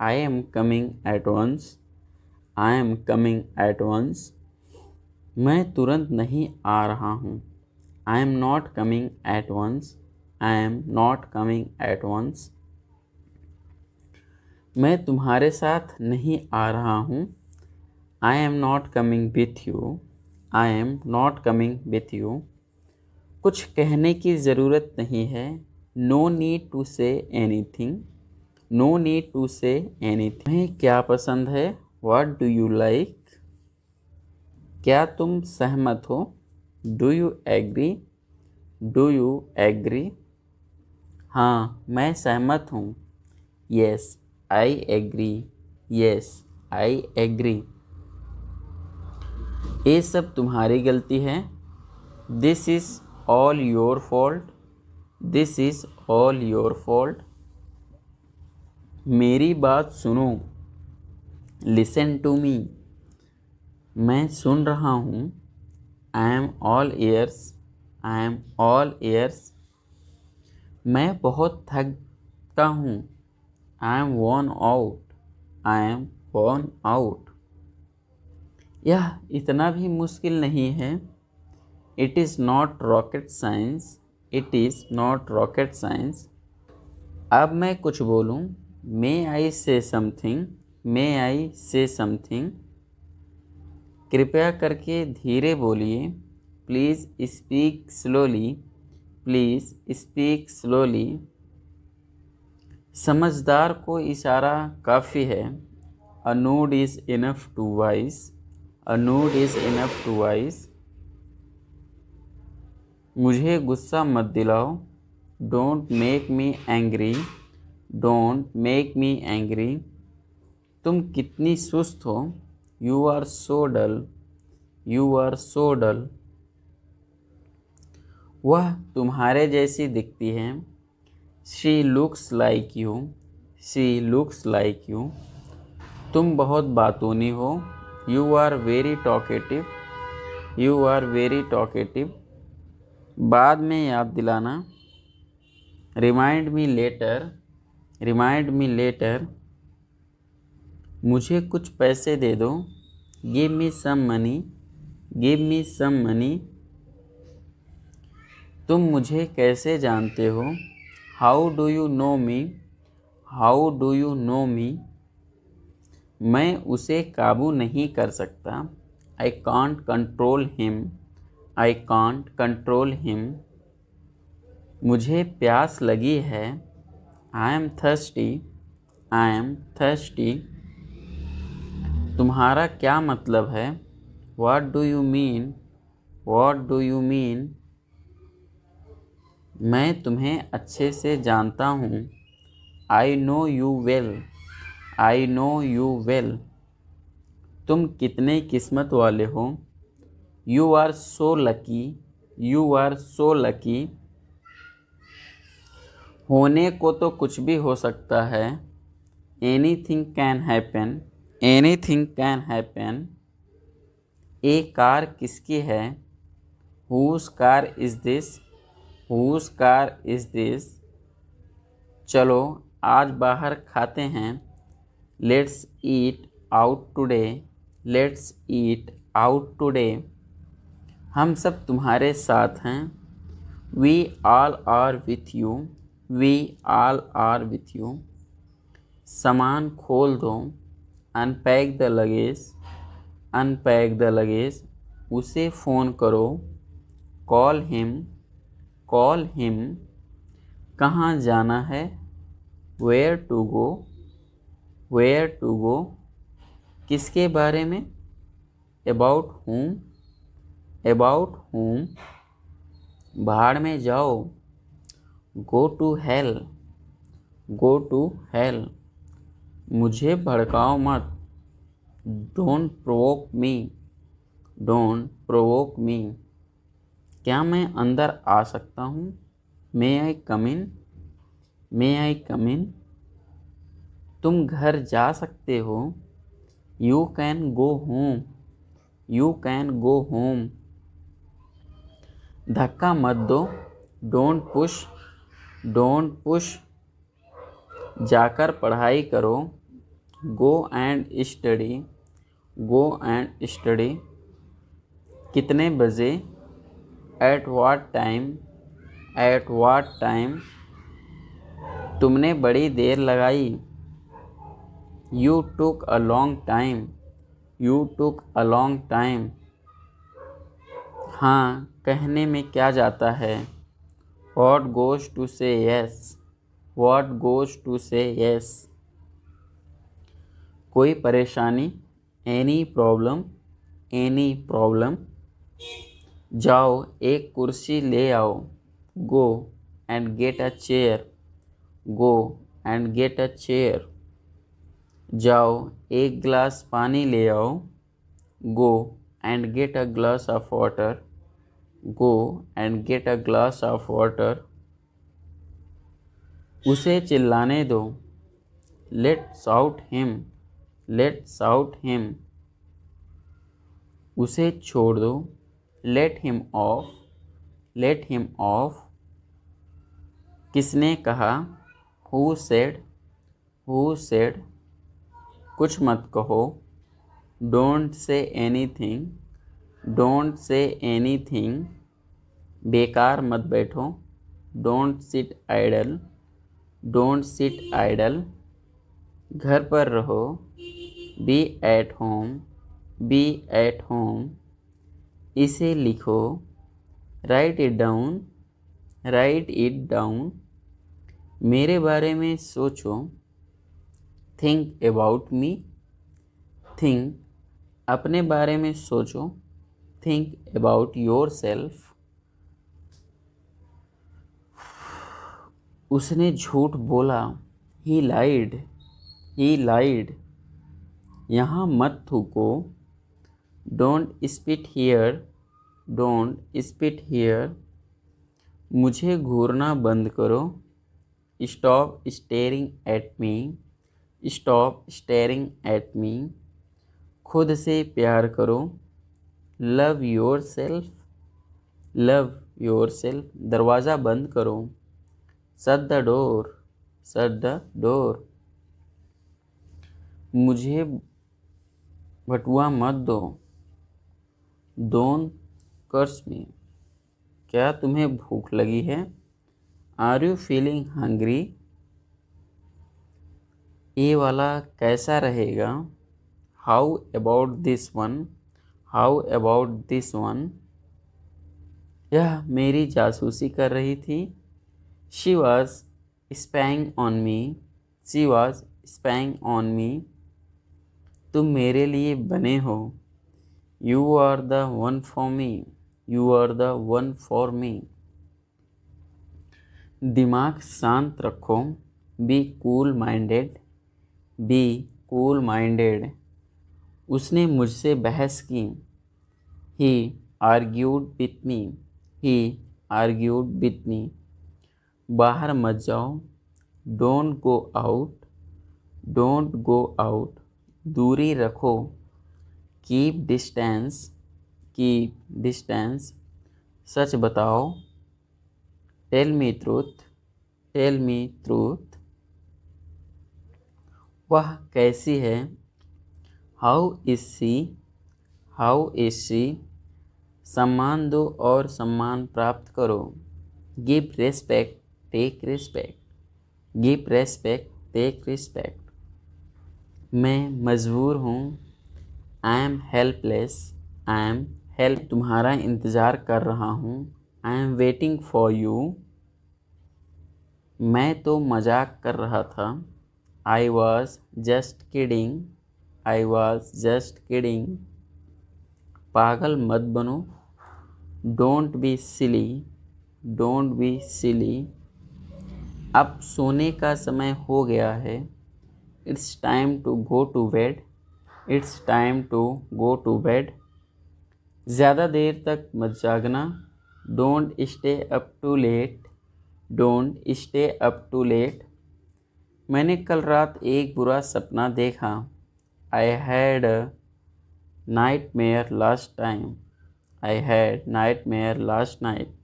Speaker 2: I am coming at once, I am coming at once. मैं तुरंत नहीं आ रहा हूँ, I am not coming at once, I am not coming at once. मैं तुम्हारे साथ नहीं आ रहा हूँ, I am not coming with you, I am not coming with you. कुछ कहने की ज़रूरत नहीं है, no need to say anything, no need to say anything. तुम्हें क्या पसंद है, व्हाट डू यू लाइक। क्या तुम सहमत हो, do you agree, do you agree. हाँ मैं सहमत हूँ, yes I agree, yes I agree. ये सब तुम्हारी गलती है, this is all your fault, this is all your fault. मेरी बात सुनो, लिसन टू मी। मैं सुन रहा हूँ, I am all years, I am all years. मैं बहुत थका हूँ, I M worn out, I am worn out. यह इतना भी मुश्किल नहीं है, it is not rocket science, it is not rocket science. अब मैं कुछ बोलूँ, मे आई से समथिंग, मे आई से समथिंग। कृपया करके धीरे बोलिए, please speak slowly, please speak slowly. समझदार को इशारा काफ़ी है, a nod is enough to wise, a nod is enough to wise. मुझे गुस्सा मत दिलाओ, don't make me angry, don't make me angry. तुम कितनी सुस्त हो, you are so dull, you are so dull. वह तुम्हारे जैसी दिखती है, she looks like you, she looks like you. तुम बहुत बातूनी हो, you are very talkative, you are very talkative. बाद में याद दिलाना, remind me later, remind me later. मुझे कुछ पैसे दे दो, give me some money, give me some money. तुम मुझे कैसे जानते हो, how do you know me, how do you know me. मैं उसे काबू नहीं कर सकता, I can't control him, I can't control him. मुझे प्यास लगी है, I am thirsty, I am thirsty. तुम्हारा क्या मतलब है, what do you mean, what do you mean. मैं तुम्हें अच्छे से जानता हूँ, I know you well, I know you well. तुम कितने किस्मत वाले हो, you are so lucky, you are so lucky. होने को तो कुछ भी हो सकता है, anything can happen, anything can happen. ये कार किसकी है, whose car is this, whose car is this. चलो आज बाहर खाते हैं, let's eat out today, let's eat out today. हम सब तुम्हारे साथ हैं, we all are with you, we all are with you. सामान खोल दो, unpack the luggage, unpack the luggage. उसे फ़ोन करो, कॉल हिम, कॉल हिम। कहाँ जाना है, where to go, where to go. किसके बारे में, अबाउट whom, अबाउट whom। भाड़ में जाओ, go to hell, go to hell. मुझे भड़काओ मत, don't provoke me, don't provoke me. क्या मैं अंदर आ सकता हूँ, मे आई कम इन, मे आई कम इन। तुम घर जा सकते हो, you can go home, you can go home. धक्का मत दो, डोंट पुश, जाकर पढ़ाई करो, गो एंड स्टडी, कितने बजे, एट व्हाट टाइम, तुमने बड़ी देर लगाई, you took a long time, हाँ कहने में क्या जाता है, व्हाट गोज़ टू से यस, कोई परेशानी, एनी प्रॉब्लम, जाओ एक कुर्सी ले आओ, go and get a chair, जाओ एक गिलास पानी ले आओ, go and get a glass of water, उसे चिल्लाने दो, लेट्स आउट हिम, उसे छोड़ दो, लेट हिम ऑफ, किसने कहा, हु सेड, कुछ मत कहो, डोंट से एनीथिंग, बेकार मत बैठो, डोंट सिट आइडल, घर पर रहो, बी एट होम, इसे लिखो, राइट इट डाउन, मेरे बारे में सोचो, थिंक अबाउट मी, अपने बारे में सोचो, थिंक अबाउट योरसेल्फ, उसने झूठ बोला, ही लाइड, यहाँ मत थूको, डोंट स्पिट हियर, मुझे घूरना बंद करो, स्टॉप स्टेयरिंग एट मी, खुद से प्यार करो, लव योरसेल्फ, दरवाज़ा बंद करो, शट द डोर, मुझे भटुआ मत दो, डोंट कर्स मी, क्या तुम्हें भूख लगी है, आर यू फीलिंग हंग्री, ये वाला कैसा रहेगा, हाउ अबाउट दिस वन, यह मेरी जासूसी कर रही थी, she was spying on me, तुम मेरे लिए बने हो, you are the one for me, दिमाग शांत रखो, बी कूल माइंडेड, उसने मुझसे बहस की, ही आर्ग्यूड विथ मी, बाहर मत जाओ, डोंट गो आउट, दूरी रखो, कीप डिस्टेंस, सच बताओ, टेल मी ट्रूथ, वह कैसी है, हाउ इज शी, सम्मान दो और सम्मान प्राप्त करो, गिव रेस्पेक्ट टेक रिस्पेक्ट, मैं मजबूर हूँ, आई एम हेल्पलेस, तुम्हारा इंतज़ार कर रहा हूँ, I am waiting for you, मैं तो मजाक कर रहा था, आई वॉज जस्ट किडिंग, पागल मत बनो, डोंट बी सिली, अब सोने का समय हो गया है, it's time to go to bed, ज़्यादा देर तक मत जागना, don't stay up too late, मैंने कल रात एक बुरा सपना देखा, I had a nightmare last time, I had nightmare last night.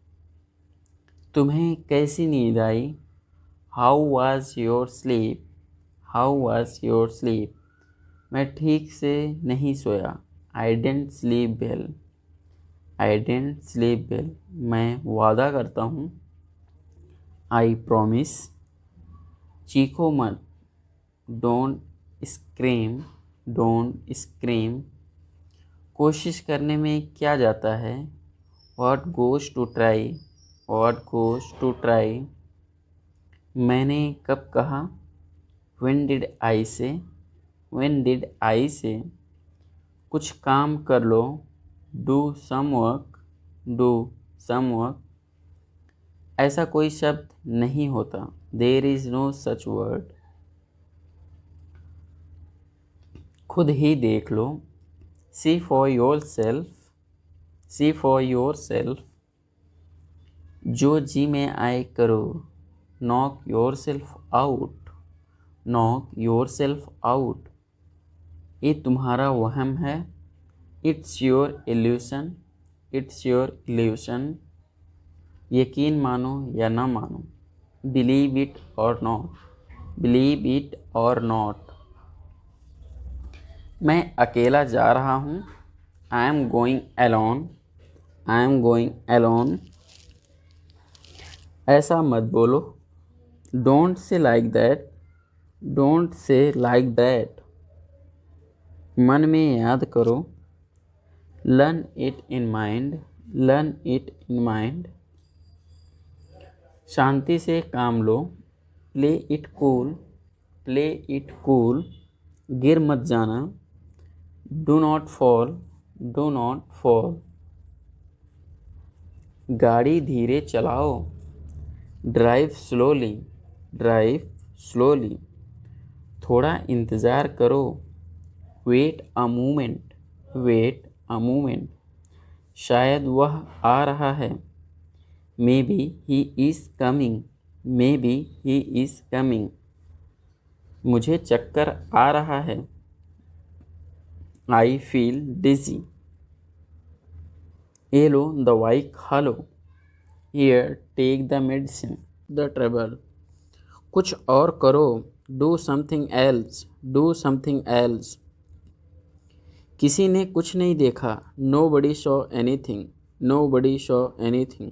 Speaker 2: तुम्हें कैसी नींद आई? How was your sleep? How was your sleep? मैं ठीक से नहीं सोया। I didn't sleep well. I didn't sleep well. मैं वादा करता हूँ। I promise. चीखो मत। Don't scream. Don't scream. कोशिश करने में क्या जाता है? What goes to try? What goes to try. मैंने कब कहा? व्हेन डिड आई से? व्हेन डिड आई से। कुछ काम कर लो। Do some work. Do some work. ऐसा कोई शब्द नहीं होता। There is no such word. खुद ही देख लो। See for yourself. See for yourself. जो जी में आए करो। Knock yourself out. Knock yourself out. ये तुम्हारा वहम है। It's your illusion. It's your illusion. यकीन मानो या ना मानो। Believe it or not. Believe it or not. मैं अकेला जा रहा हूँ। I am going alone. I am going alone. ऐसा मत बोलो। Don't say like that. Don't say like that. मन में याद करो। Learn it in mind. Learn it in mind. शांति से काम लो। Play it cool. Play it cool. गिर मत जाना। Do not fall. Do not fall. गाड़ी धीरे चलाओ। Drive slowly. Drive slowly. थोड़ा इंतज़ार करो। Wait a moment. Wait a moment. शायद वह आ रहा है। Maybe he is coming. Maybe he is coming. मुझे चक्कर आ रहा है। I feel dizzy. ये लो दवाई खा लो। Here take the medicine. The trouble. कुछ और करो। Do something else. Do something else. किसी ने कुछ नहीं देखा। Nobody saw anything. Nobody saw anything.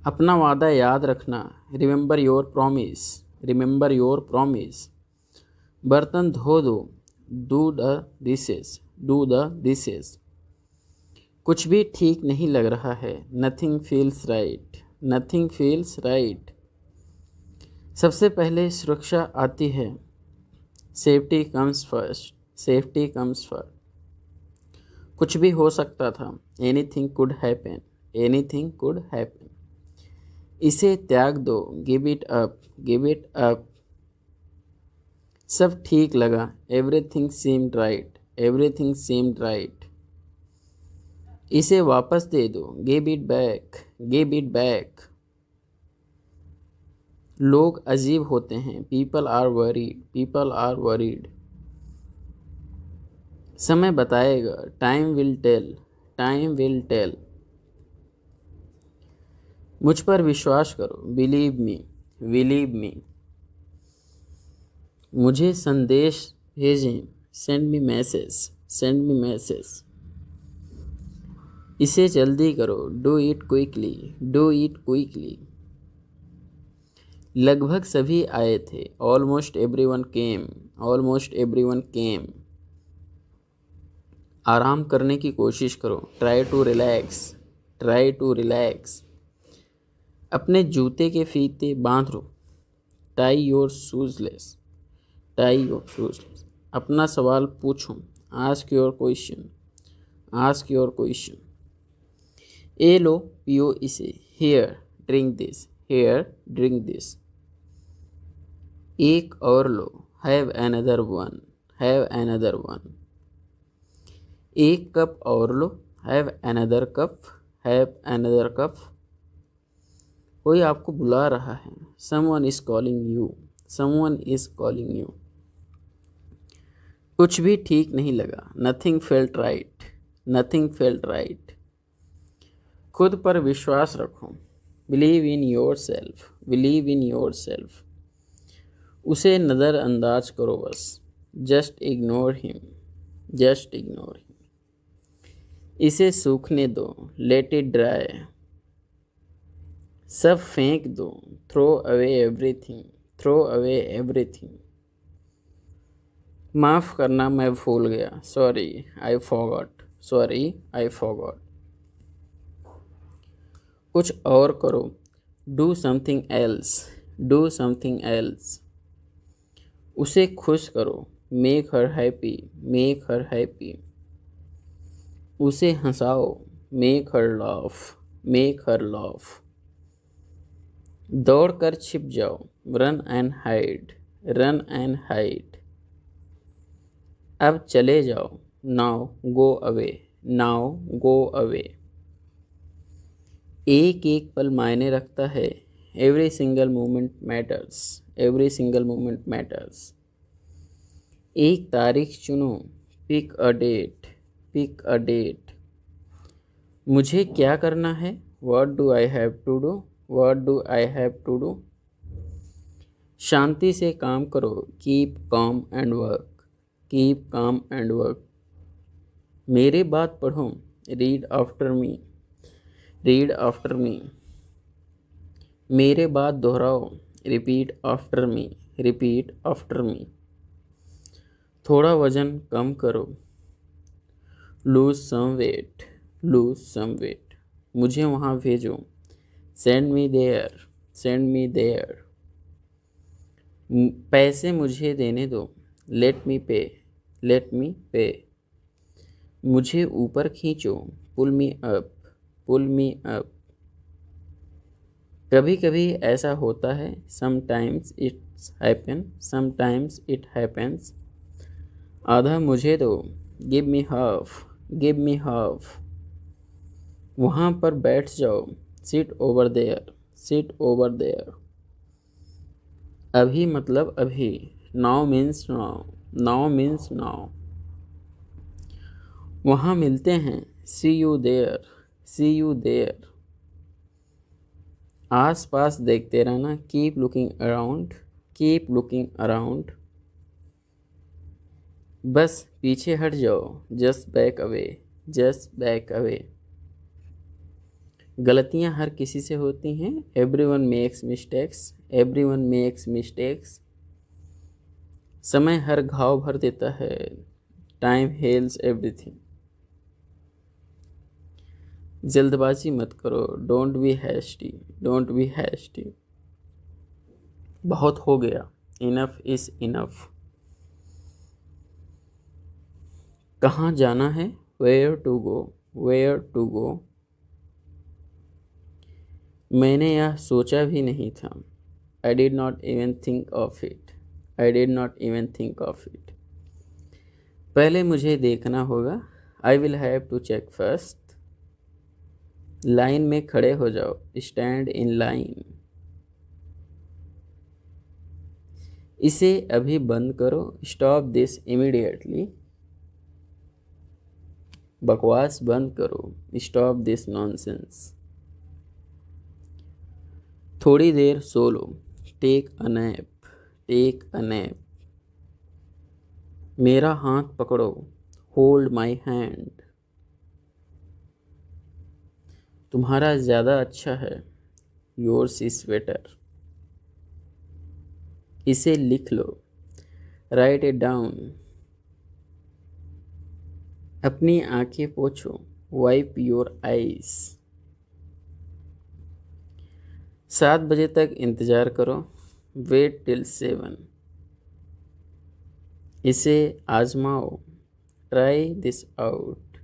Speaker 2: अपना वादा याद रखना। Remember your promise. Remember your promise. बर्तन धो दो। Do the dishes. Do the dishes. कुछ भी ठीक नहीं लग रहा है। Nothing feels right. Nothing feels right. सबसे पहले सुरक्षा आती है। Safety comes first. Safety comes first. कुछ भी हो सकता था। Anything could happen. Anything could happen. इसे त्याग दो। Give it up. Give it up. सब ठीक लगा। Everything seemed right. Everything seemed right. इसे वापस दे दो। Give it back. Give it back. लोग अजीब होते हैं। People are worried. People are worried. समय बताएगा। Time will tell. Time will tell. मुझ पर विश्वास करो। Believe me. Believe me. मुझे संदेश भेजें। Send me message. Send me message. इसे जल्दी करो। Do it quickly. Do it quickly. लगभग सभी आए थे। Almost everyone came. Almost everyone came. आराम करने की कोशिश करो। Try to relax. Try to relax. अपने जूते के फीते बांध लो। Tie your shoelaces. Tie your shoelaces. अपना सवाल पूछो। Ask your question. Ask your question. ए लो पियो इसे। Here drink this. Here drink this. एक और लो। Have another one. Have another one. एक कप और लो। Have another cup. Have another cup. कोई आपको बुला रहा है। Someone is calling you. Someone is calling you. कुछ भी ठीक नहीं लगा। Nothing felt right. Nothing felt right. खुद पर विश्वास रखो, believe in yourself, believe in yourself. उसे नज़रअंदाज करो बस, just ignore him, just ignore him. इसे सूखने दो, लेट इट ड्राई। सब फेंक दो, throw away everything, throw away everything. माफ़ करना, मैं भूल गया, sorry I forgot, sorry I forgot. कुछ और करो, do something else, do something else. उसे खुश करो, make her happy, make her happy. उसे हंसाओ, make her laugh, make her laugh. दौड़ कर छिप जाओ, run and hide, run and hide. अब चले जाओ, now go away, now go away. एक एक पल मायने रखता है, every single moment matters, every single moment matters. एक तारीख चुनो, pick a date, pick a date. मुझे क्या करना है, what do I have to do, what do I have to do. शांति से काम करो, keep calm and work, keep calm and work. मेरे बात पढ़ो, read after me, read after me. मेरे बात दोहराओ, repeat after me, repeat after me. थोड़ा वजन कम करो, lose some weight, lose some weight. मुझे वहाँ भेजो, send me there, send me there. पैसे मुझे देने दो, लेट मी पे, लेट मी पे। मुझे ऊपर खींचो, पुल मी अप, पुल मी अप। कभी कभी ऐसा होता है, sometimes it's happen, sometimes it happens. आधा मुझे दो, give me half, give me half. वहाँ पर बैठ जाओ, sit over there, sit over there. अभी मतलब अभी, now means now, now means now. वहाँ मिलते हैं, see you there, see you there. आस पास देखते रहना, keep looking around, keep looking around. बस पीछे हट जाओ, just back away, just back away. गलतियां हर किसी से होती हैं, everyone makes mistakes, everyone makes mistakes. समय हर घाव भर देता है, टाइम हेल्स एवरीथिंग। जल्दबाजी मत करो, don't be hasty, don't be hasty. बहुत हो गया, इनफ इज इनफ। कहाँ जाना है, where to go, where to go. मैंने यह सोचा भी नहीं था, I did not even think of it, I did not even think of it. पहले मुझे देखना होगा, I will have to check first. Line में खड़े हो जाओ, स्टैंड इन लाइन। इसे अभी बंद करो, स्टॉप दिस इमीडिएटली। बकवास बंद करो, स्टॉप दिस नॉनसेंस। थोड़ी देर सो लो, take a nap, take a nap. मेरा हाथ पकड़ो, होल्ड माई हैंड। तुम्हारा ज़्यादा अच्छा है, योर्स इज बेटर। इसे लिख लो, राइट इट डाउन। अपनी आंखें पोछो, वाइप योर आईज। 7 बजे तक इंतज़ार करो, वेट टिल 7। इसे आजमाओ, ट्राई दिस आउट।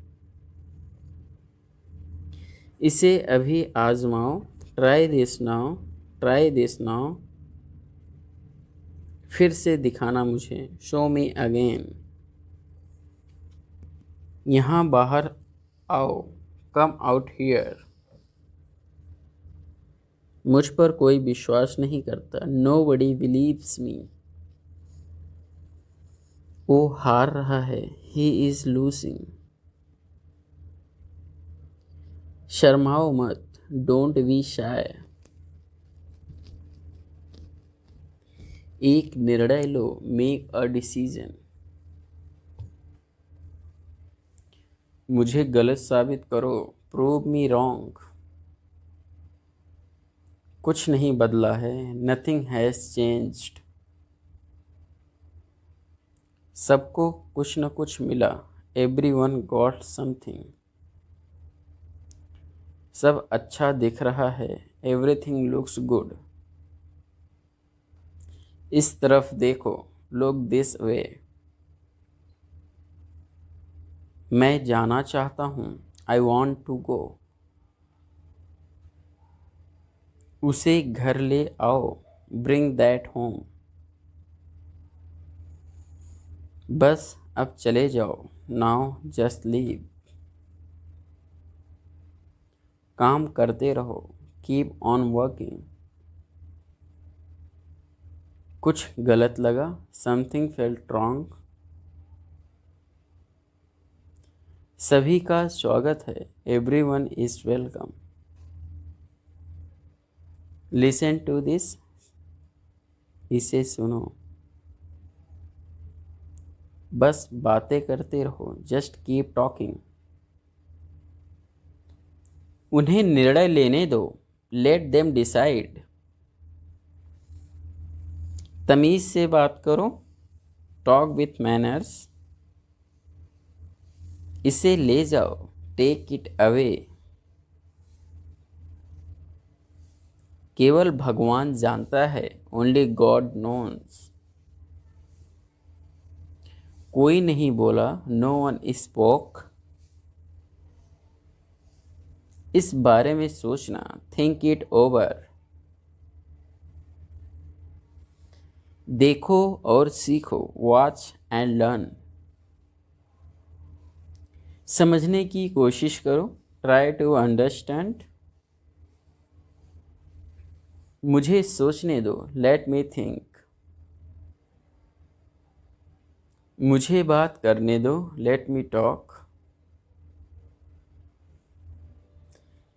Speaker 2: इसे अभी आजमाओ, try this now, try this now. फिर से दिखाना मुझे, शो मी अगेन। यहाँ बाहर आओ, कम आउट हियर। मुझ पर कोई विश्वास नहीं करता, नोबडी बिलीव्स मी। वो हार रहा है, ही इज लूजिंग। शर्माओ मत, डोंट बी शाय। एक निर्णय लो, मेक अ डिसीजन। मुझे गलत साबित करो, प्रूव मी रॉन्ग। कुछ नहीं बदला है, नथिंग हैज चेंज्ड। सबको कुछ न कुछ मिला, एवरीवन गॉट समथिंग। सब अच्छा दिख रहा है, एवरीथिंग लुक्स गुड। इस तरफ देखो, लुक दिस वे। मैं जाना चाहता हूँ, आई वॉन्ट टू गो। उसे घर ले आओ, ब्रिंग दैट होम। बस अब चले जाओ, नाउ जस्ट लीव। काम करते रहो, कीप ऑन वर्किंग। कुछ गलत लगा, समथिंग फेल्ट रॉन्ग। सभी का स्वागत है, everyone is welcome. Listen to this, इसे सुनो। बस बातें करते रहो, जस्ट कीप टॉकिंग। उन्हें निर्णय लेने दो, लेट देम डिसाइड। तमीज से बात करो, टॉक विथ मैनर्स। इसे ले जाओ, टेक इट अवे। केवल भगवान जानता है, ओनली गॉड नोन्स। कोई नहीं बोला, नो वन स्पोक। इस बारे में सोचना, थिंक इट ओवर। देखो और सीखो, वॉच एंड लर्न। समझने की कोशिश करो, ट्राई टू अंडरस्टैंड। मुझे सोचने दो, लेट मी थिंक। मुझे बात करने दो, लेट मी टॉक।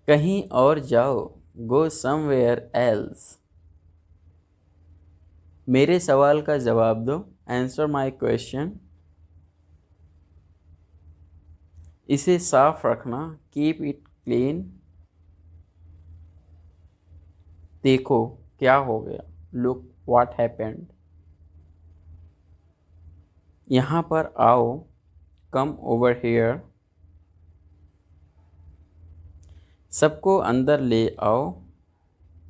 Speaker 2: कहीं और जाओ, गो समवेयर एल्स। मेरे सवाल का जवाब दो, आंसर माय क्वेश्चन। इसे साफ रखना, कीप इट क्लीन। देखो क्या हो गया, लुक व्हाट हैपेंड। यहाँ पर आओ, कम ओवर हियर। सबको अंदर ले आओ,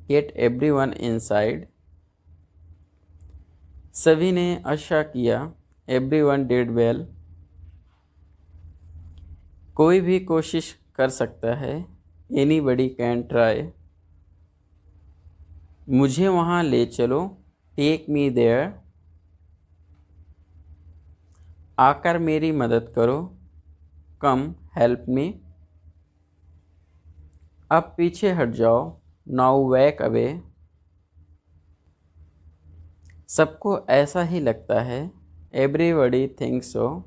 Speaker 2: गेट एवरीवन इनसाइड। सभी ने अच्छा किया, एवरीवन डिड वेल। कोई भी कोशिश कर सकता है, एनीबडी कैन ट्राई। मुझे वहाँ ले चलो, टेक मी देयर। आकर मेरी मदद करो, कम हेल्प मी। अब पीछे हट जाओ, नाउ बैक अवे। सबको ऐसा ही लगता है, एवरीबडी थिंक्स सो।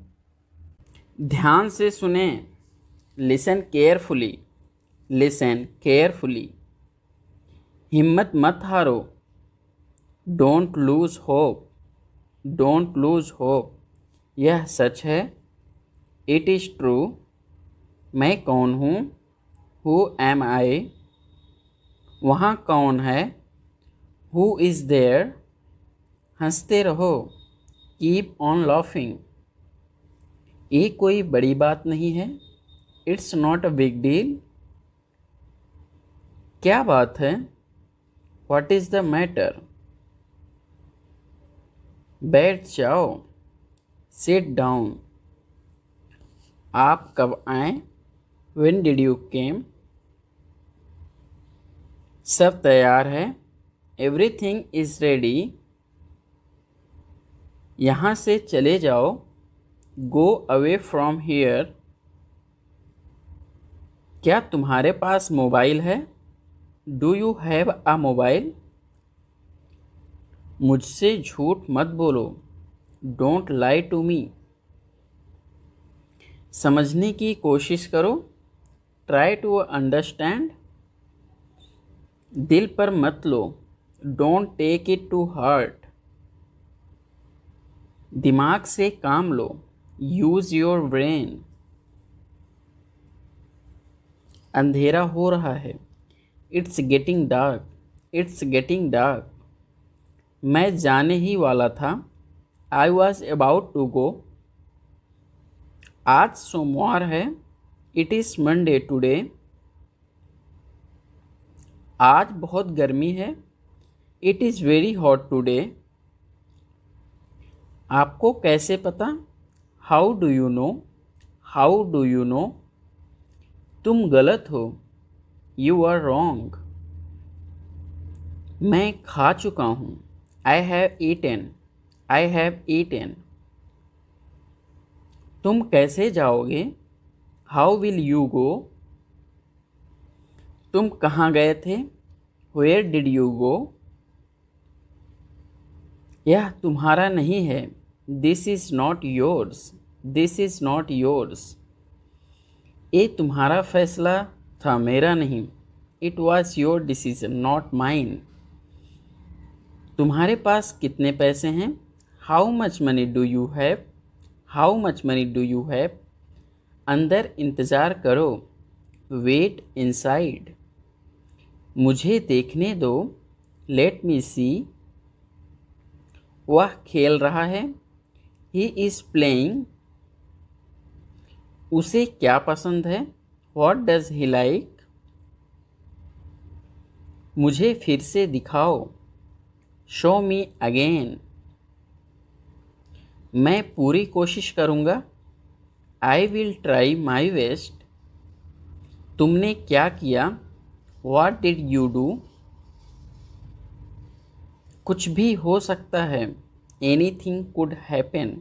Speaker 2: ध्यान से सुने, लिसन केयरफुली, लिसन केयरफुली। हिम्मत मत हारो, don't lose hope, don't lose hope. यह सच है, इट इज़ ट्रू। मैं कौन हूँ, हु एम आई। वहाँ कौन है, हु इज़ देयर। हंसते रहो, कीप ऑन लाफिंग। ये कोई बड़ी बात नहीं है, it's not a big deal. क्या बात है, व्हाट इज़ द मैटर। बैठ जाओ, सिट डाउन। आप कब आए, व्हेन डिड यू केम। सब तैयार है, एवरीथिंग इज रेडी। यहाँ से चले जाओ, गो अवे फ्रॉम हियर। क्या तुम्हारे पास मोबाइल है, do you have a mobile. मुझसे झूठ मत बोलो, डोंट लाई टू मी। समझने की कोशिश करो, ट्राई टू अंडरस्टैंड, दिल पर मत लो, don't take it to heart, दिमाग से काम लो, यूज योर ब्रेन, अंधेरा हो रहा है, it's getting dark, it's getting dark, मैं जाने ही वाला था, I was about to go, आज सोमवार है, इट इज़ मंडे टुडे, आज बहुत गर्मी है, it is very hot today, आपको कैसे पता, how do you know, how do you no, तुम गलत हो, यू आर रॉन्ग, मैं खा चुका हूँ, I have eaten, I have eaten, तुम कैसे जाओगे, हाउ विल यू गो, तुम कहाँ गए थे, वेयर डिड यू गो, यह तुम्हारा नहीं है, this is not yours, this is not yours, ये तुम्हारा फैसला था, मेरा नहीं, it was your decision not mine, तुम्हारे पास कितने पैसे हैं, how much money do you have, how much money do you have, अंदर इंतज़ार करो, वेट इनसाइड, मुझे देखने दो, लेट मी सी, वह खेल रहा है, ही इज़ प्लेइंग, उसे क्या पसंद है, व्हाट डज ही लाइक, मुझे फिर से दिखाओ, शो मी अगेन, मैं पूरी कोशिश करूँगा, I will try my best, तुमने क्या किया, व्हाट डिड यू डू, कुछ भी हो सकता है, एनीथिंग कुड हैपन,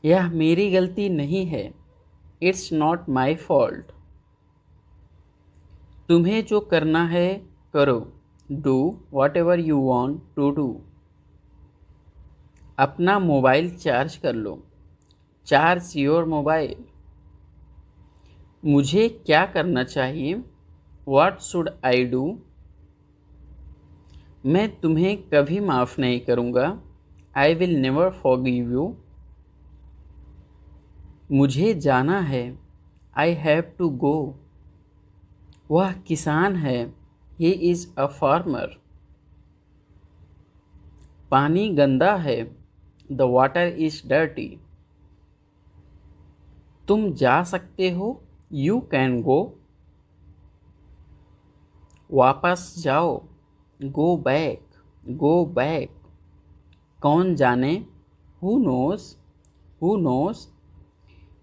Speaker 2: यह मेरी गलती नहीं है, इट्स नॉट माई फॉल्ट, तुम्हें जो करना है करो, do whatever you want to do, अपना मोबाइल चार्ज कर लो, चार्ज योर मोबाइल, मुझे क्या करना चाहिए, व्हाट शुड आई डू, मैं तुम्हें कभी माफ़ नहीं करूँगा, I will never forgive you, मुझे जाना है, आई हैव टू गो, वह किसान है, ही इज़ अ फार्मर, पानी गंदा है, द वाटर इज़ डर्टी, तुम जा सकते हो, यू कैन गो, वापस जाओ, गो बैक, गो बैक, कौन जाने, हु नोस, हु नोस,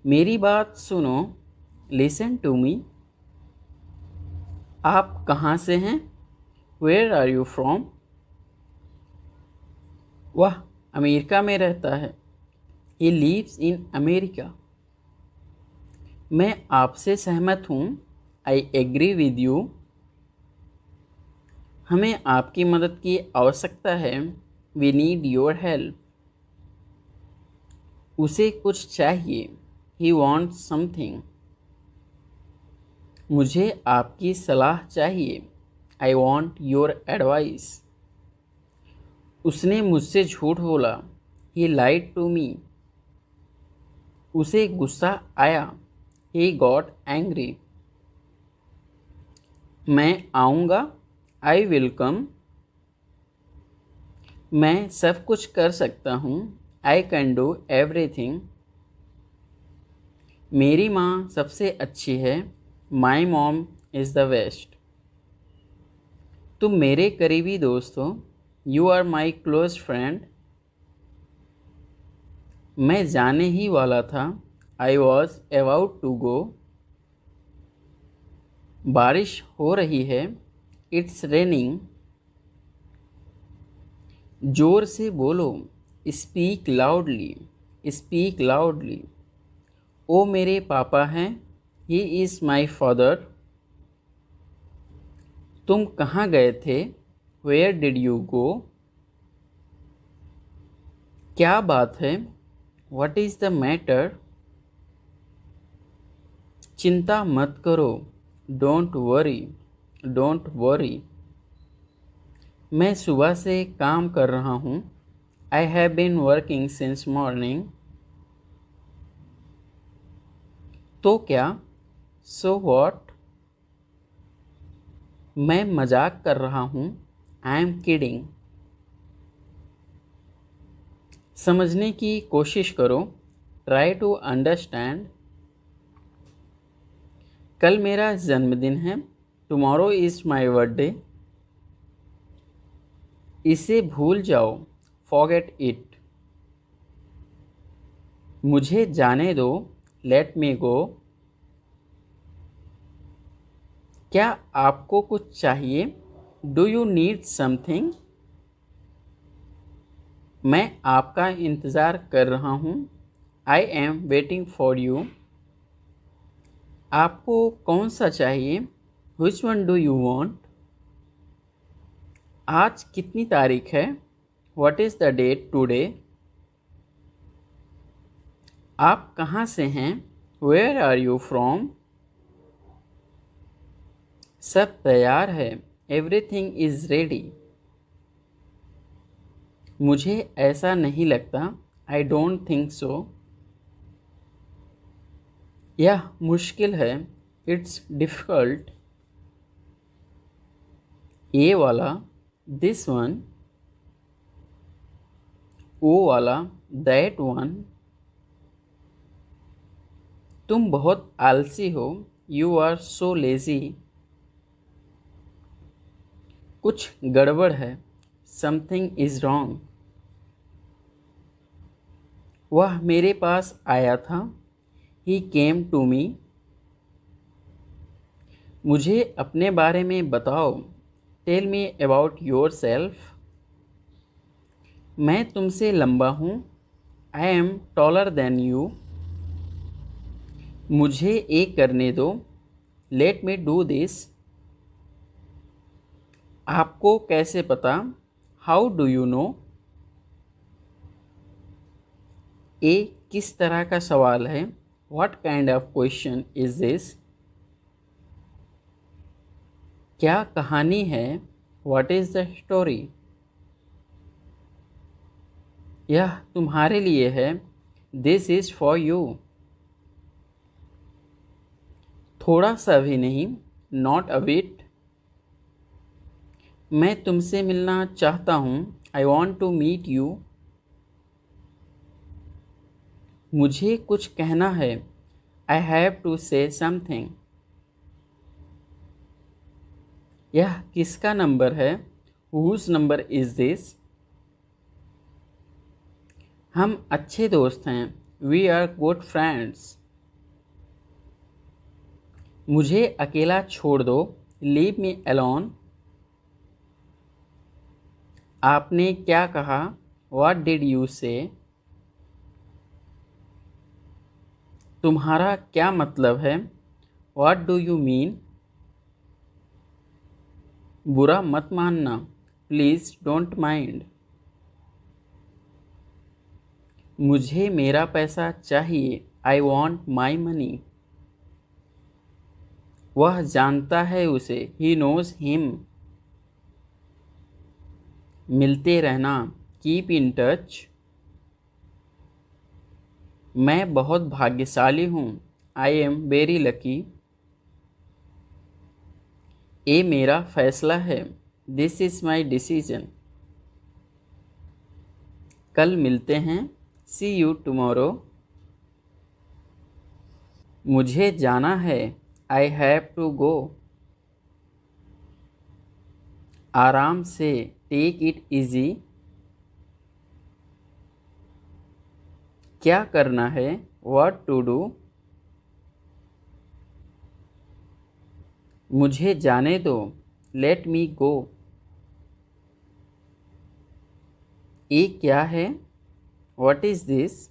Speaker 2: मेरी बात सुनो, लिसन टू मी, आप कहाँ से हैं, वेयर आर यू फ्रॉम, वह अमेरिका में रहता है, ही लिव्स इन अमेरिका, मैं आपसे सहमत हूँ, आई एग्री विद यू, हमें आपकी मदद की आवश्यकता है, वी नीड योर हेल्प, उसे कुछ चाहिए, ही वॉन्ट्स समथिंग, मुझे आपकी सलाह चाहिए, आई वॉन्ट योर एडवाइस, उसने मुझसे झूठ बोला, ही लाइड टू मी, उसे गुस्सा आया, ही गॉट एंग्री, मैं आऊँगा, आई विल कम, मैं सब कुछ कर सकता हूँ, आई कैन डू एवरीथिंग, मेरी माँ सबसे अच्छी है, my mom is the best, तुम मेरे करीबी दोस्त हो, you are my close friend, मैं जाने ही वाला था, I was about to go, बारिश हो रही है, इट्स रेनिंग, जोर से बोलो, स्पीक लाउडली, स्पीक लाउडली, ओ मेरे पापा हैं, ही इज़ माई फादर, तुम कहाँ गए थे, वेयर डिड यू गो, क्या बात है, व्हाट इज़ द मैटर, चिंता मत करो, डोंट वरी, डोंट वरी। मैं सुबह से काम कर रहा हूँ, I have been working since morning. तो क्या, सो वॉट। मैं मजाक कर रहा हूँ, आई एम किडिंग। समझने की कोशिश करो, ट्राई टू अंडरस्टैंड। कल मेरा जन्मदिन है, टुमारो इज़ माई बर्थडे। इसे भूल जाओ, फॉरगेट इट। मुझे जाने दो, लेट मी गो। क्या आपको कुछ चाहिए, डू यू नीड समथिंग। मैं आपका इंतज़ार कर रहा हूँ, I am waiting for you. आपको कौन सा चाहिए, which one do you want. आज कितनी तारीख है, what is the date today. आप कहाँ से हैं, वेयर आर यू फ्रॉम। सब तैयार है, एवरीथिंग इज़ रेडी। मुझे ऐसा नहीं लगता, आई डोंट थिंक सो। यह मुश्किल है, इट्स डिफ़िकल्ट। ये वाला, दिस वन। वो वाला, दैट वन। तुम बहुत आलसी हो, यू आर सो लेज़ी। कुछ गड़बड़ है, समथिंग इज़ रॉन्ग। वह मेरे पास आया था, ही केम टू मी। मुझे अपने बारे में बताओ, tell me about yourself. मैं तुमसे लंबा हूँ, I am taller than you. मुझे एक करने दो, लेट मी डू दिस। आपको कैसे पता, हाउ डू यू नो। ये किस तरह का सवाल है, what kind of question is this. क्या कहानी है, व्हाट इज़ द स्टोरी। यह तुम्हारे लिए है, दिस इज़ फॉर यू। थोड़ा सा भी नहीं, नॉट अ बिट। मैं तुमसे मिलना चाहता हूँ, I want to meet you. मुझे कुछ कहना है, I have to say something. यह किसका नंबर है, हुज नंबर इज़ दिस। हम अच्छे दोस्त हैं, वी आर गुड फ्रेंड्स। मुझे अकेला छोड़ दो, लीव मी अलोन। आपने क्या कहा, व्हाट डिड यू से। तुम्हारा क्या मतलब है, व्हाट डू यू मीन। बुरा मत मानना, प्लीज़ डोंट माइंड। मुझे मेरा पैसा चाहिए, आई वॉन्ट माई मनी। वह जानता है उसे, ही नोज हिम। मिलते रहना, कीप इन टच। मैं बहुत भाग्यशाली हूँ, आई एम वेरी लकी। ये मेरा फैसला है, दिस इज़ माई डिसीजन। कल मिलते हैं, सी यू टुमारो। मुझे जाना है, आई हैव टू गो। आराम से, टेक इट इजी। क्या करना है, व्हाट टू डू। मुझे जाने दो, लेट मी गो। ये क्या है, व्हाट इज़ दिस।